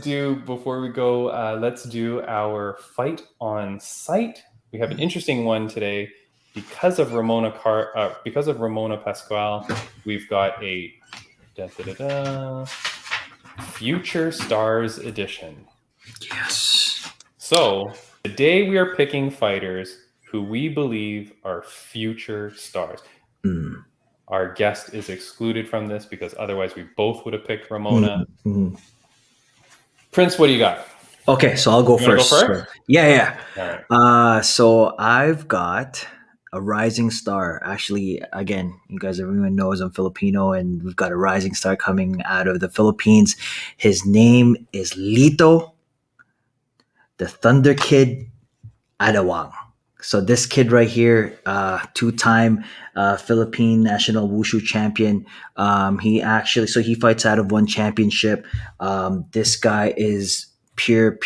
do, before we go, let's do our fight on site. We have an interesting one today because of Ramona Pascual. We've got a Future Stars edition. Yes. So today we are picking fighters who we believe are future stars. Mm. Our guest is excluded from this because otherwise we both would have picked Ramona. Mm-hmm. Prince, what do you got? Okay, so I'll go You wanna first. go first? Yeah. All right. So I've got a rising star. Actually, again, you guys, everyone knows I'm Filipino, and we've got a rising star coming out of the Philippines. His name is Lito, the Thunder Kid Adawang. So this kid right here, two-time Philippine national wushu champion. He fights out of one championship. This guy is pure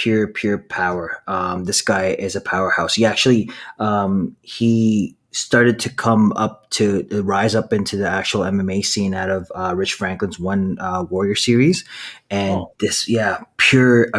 power. This guy is a powerhouse. He started to come up to rise up into the actual MMA scene out of Rich Franklin's One Warrior series, and pure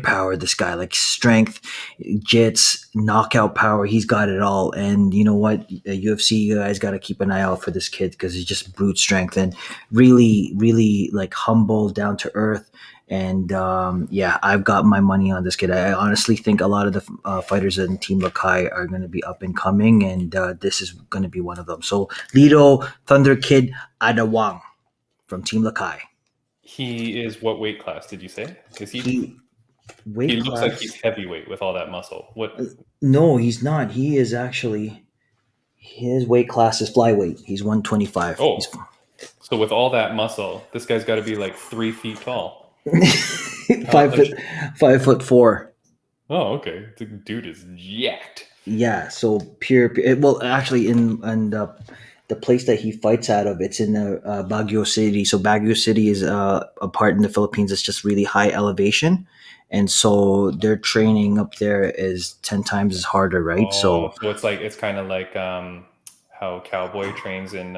power. This guy, like strength, jits, knockout power. He's got it all. And you know what? UFC, you guys got to keep an eye out for this kid because he's just brute strength and really, really like humble, down to earth. And I've got my money on this kid. I honestly think a lot of the fighters in Team Lakai are going to be up and coming, and this is going to be one of them. So Lido Thunder Kid Adawang from Team Lakai. He is what weight class did you say? Is he? He Looks like he's heavyweight with all that muscle. What? No, he's not. He is actually, his weight class is flyweight. He's 125. Oh, so with all that muscle, this guy's got to be like 3 feet tall. five foot, 5'4". Oh, okay. The dude is jacked. Yeah, so well, actually, in the place that he fights out of, it's in Baguio City. So Baguio City is a part in the Philippines that's just really high elevation, and so their training up there is 10 times as harder, right? Oh, So so it's kind of like how Cowboy trains in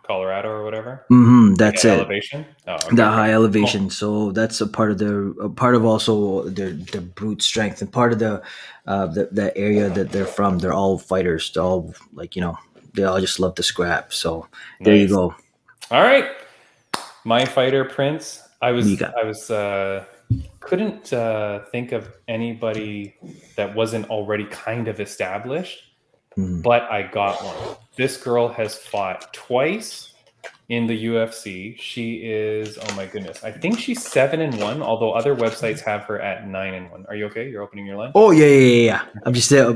Colorado or whatever, like that's at it. elevation. Oh, The okay, okay. high Cool. elevation, so that's a part of also their brute strength, and part of the area that they're from. They're all fighters. They're all like they all just love to scrap. So there you Nice. go. All right. My fighter Prince. What do you got? I was couldn't think of anybody that wasn't already kind of established, Mhm. but I got one. This girl has fought twice in the UFC. She is, oh my goodness, I think she's 7-1, although other websites have her at 9-1. Are you okay? You're opening your lunch? Oh yeah. I'm just there.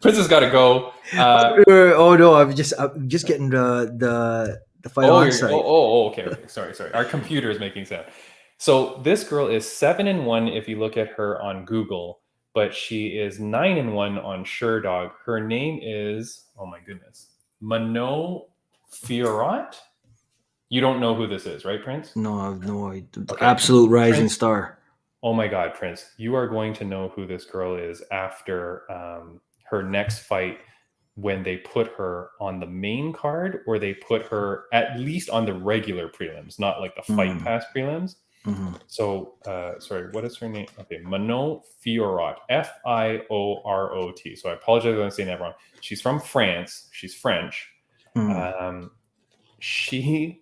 Prince has got to go. Oh no, I'm just getting the fight Oh, on you're site. okay. Sorry. Our computer is making sound. So this girl is 7-1 if you look at her on Google, but she is 9-1 on SureDog. Her name is, oh my goodness, Mano Fiorot. You don't know who this is, right, Prince? No, I have no idea. Okay. Absolute rising Prince, star. oh my God, Prince, you are going to know who this girl is after her next fight, when they put her on the main card, or they put her at least on the regular prelims, not like the fight pass prelims. Mhm. So, sorry, what is her name? Okay, Manon Fiorot, Fiorot. So I apologize if I'm saying that wrong. She's from France. She's French. Mhm. She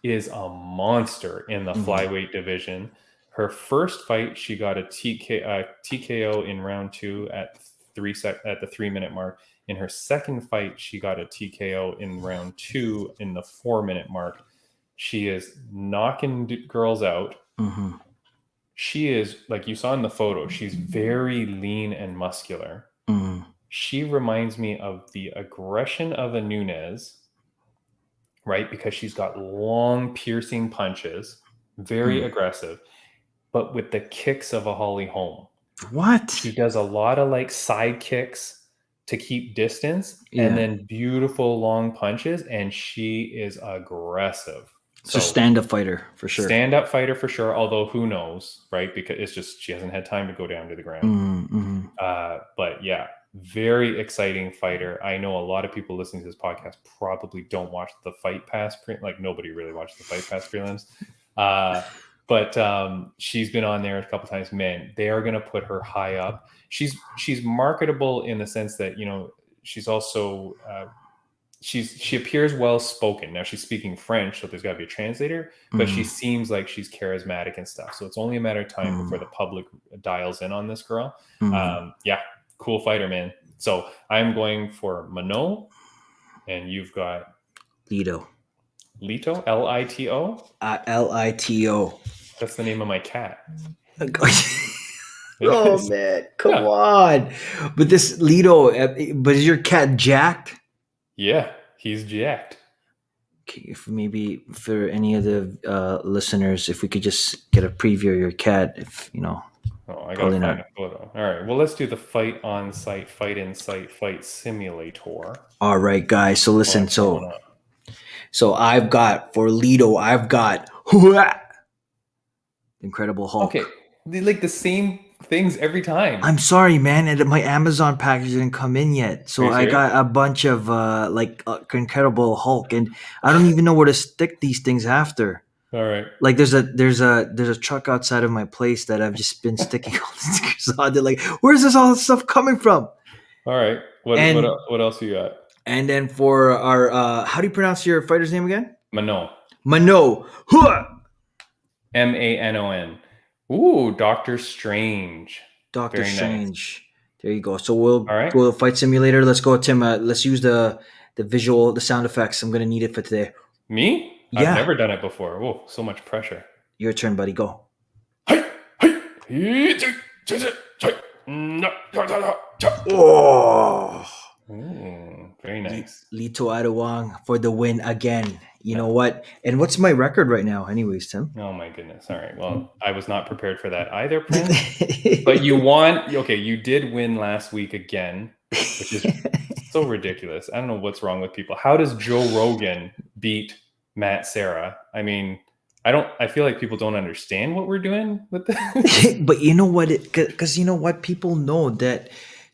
is a monster in the Mhm. flyweight division. Her first fight, she got a TKO in round 2 at the 3-minute mark. In her second fight, she got a TKO in round 2 in the 4-minute mark. She is knocking girls out. Mhm. She is, like you saw in the photo, she's very lean and muscular. Mhm. She reminds me of the aggression of a Nunes, right? Because she's got long, piercing punches, very aggressive, but with the kicks of a Holly Holm. What? She does a lot of like side kicks to keep distance, and Yeah. then beautiful long punches, and she is aggressive. So stand-up fighter for sure. Stand-up fighter for sure, although who knows, right? Because it's just she hasn't had time to go down to the ground. But yeah, very exciting fighter. I know a lot of people listening to this podcast probably don't watch the Fight Pass like nobody really watched the Fight Pass prelims. But she's been on there a couple times. Man, they are going to put her high up. She's marketable in the sense that she's also she appears well spoken. Now she's speaking French, so there's got to be a translator. But she seems like she's charismatic and stuff. So it's only a matter of time before the public dials in on this girl. Yeah, cool fighter, man. So I'm going for Manon, and you've got Lito. Lito, Lito. Lito. That's the name of my cat. Oh man, come Yeah. on! But this Lito, but is your cat jacked? Yeah, he's jacked. If maybe for any of the listeners, if we could just get a preview of your cat, if Oh, I gotta find a photo. All right, well, let's do the fight on site, fight in site, fight simulator. All right, guys. So listen. So I've got for Lito, I've got Incredible Hulk. Okay, they like the same things every time. I'm sorry, man, and my Amazon package didn't come in yet, so I serious? got a bunch of Incredible Hulk, and I don't even know where to stick these things after. All right. Like there's a truck outside of my place that I've just been sticking all the stickers on. They're like, where's all this stuff coming from? All right. What else you got? And then for our how do you pronounce your fighter's name again? Manon. Manon. Manon. Ooh, Doctor Strange. Doctor Very Strange. Nice. There you go. So we'll All right. go to Fight Simulator. Let's go, Tim. Let's use the visual, the sound effects. I'm gonna need it for today. Me? Yeah. I've never done it before. Whoa, so much pressure. Your turn, buddy. Go. Oh, very nice. Lito Adewang for the win again. You know what? And what's my record right now, anyways, Tim? Oh my goodness. All right. Well, I was not prepared for that either, Prince. But you won. Okay, you did win last week again, which is so ridiculous. I don't know what's wrong with people. How does Joe Rogan beat Matt Serra? I mean, I feel like people don't understand what we're doing with this. But you know what? Because you know what? People know that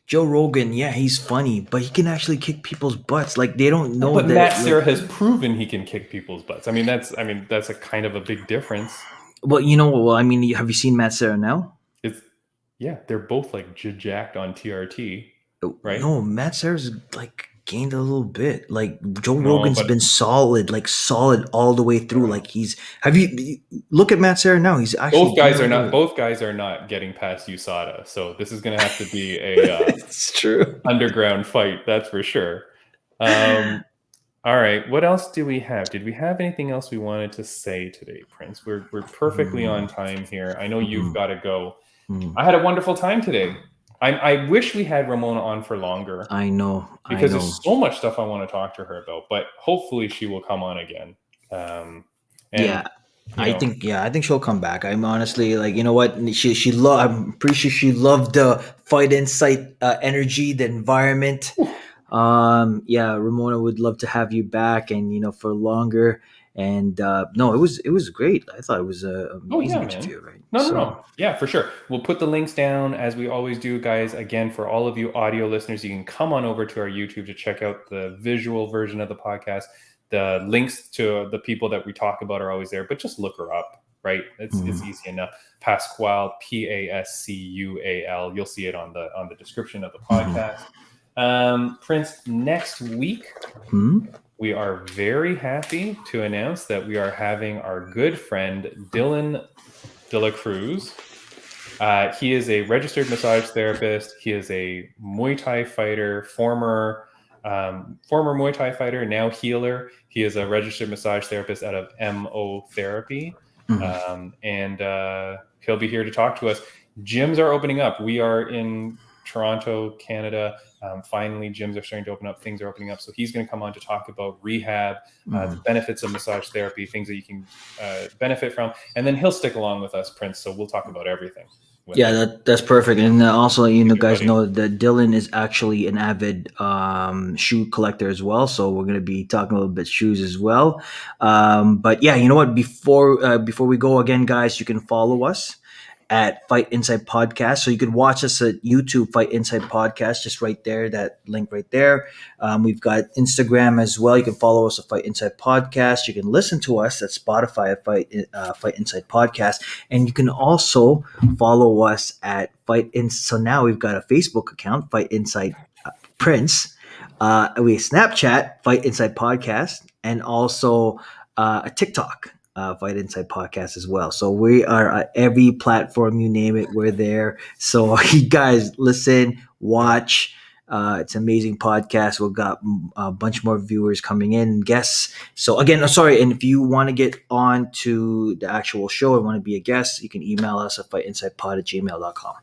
Joe Rogan, yeah, he's funny, but he can actually kick people's butts. Like they don't know But that. Matt like- Serra has proven he can kick people's butts. I mean, that's a kind of a big difference. well, you know, well, I mean, have you seen Matt Serra now? Yeah, they're both like jacked on TRT, right? No, Matt Serra's like gained a little bit. Like Joe No, Rogan's but- been solid all the way through. Like have you look at Matt Serra now? He's actually Both guys gained a are little- both guys are not getting past USADA, so this is going to have to be a It's true. underground fight, that's for sure. All right, what else do we have? Did we have anything else we wanted to say today, Prince? We're perfectly on time here. I know you've got to go. I had a wonderful time today. I wish we had Ramona on for longer. I know. Because there's so much stuff I want to talk to her about, but hopefully she will come on again. I think she'll come back. I'm honestly like, you know what? I'm pretty sure she loved the Fight Insight energy, the environment. Ramona would love to have you back, and for longer. And no, it was great. I thought it was a amazing interview, right? No. Yeah, for sure. We'll put the links down as we always do, guys. Again, for all of you audio listeners, you can come on over to our YouTube to check out the visual version of the podcast. The links to the people that we talk about are always there, but just look her up, right? It's easy enough. Pascual, Pascual. You'll see it on the description of the podcast. Prince, next week, we are very happy to announce that we are having our good friend Dylan De La Cruz. He is a registered massage therapist. He is a Muay Thai fighter, former Muay Thai fighter, now healer. He is a registered massage therapist out of MO Therapy. And he'll be here to talk to us. Gyms are opening up. We are in Toronto, Canada. Finally, gyms are starting to open up. Things are opening up. So he's going to come on to talk about rehab, the benefits of massage therapy, things that you can benefit from. And then he'll stick along with us, Prince. So we'll talk about everything. That's perfect. And also, guys know that Dylan is actually an avid shoe collector as well. So we're going to be talking a little bit shoes as well. But yeah, you know what? Before we go again, guys, you can follow us at Fight Inside Podcast. So you can watch us at YouTube, Fight Inside Podcast, just right there, that link right there. We've got Instagram as well. You can follow us at Fight Inside Podcast. You can listen to us at Spotify at Fight Inside Podcast. And you can also follow us at So now we've got a Facebook account, Fight Inside Prince. We have Snapchat, Fight Inside Podcast, and also a TikTok. Fight Inside Podcast as well. So we are at every platform, you name it, we're there. So you guys listen, watch. It's an amazing podcast. We've got a bunch more viewers coming in, guests. So again, sorry. And if you want to get on to the actual show and want to be a guest, you can email us at fightinsidepod@gmail.com.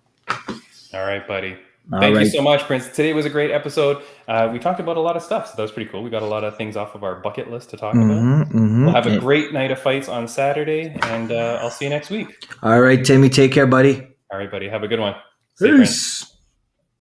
All right, buddy. Thank you so much, Prince. Today was a great episode. We talked about a lot of stuff, so that was pretty cool. We got a lot of things off of our bucket list to talk about. We'll have a great night of fights on Saturday, and I'll see you next week. All right, Timmy. Take care, buddy. All right, buddy. Have a good one. See you, Prince.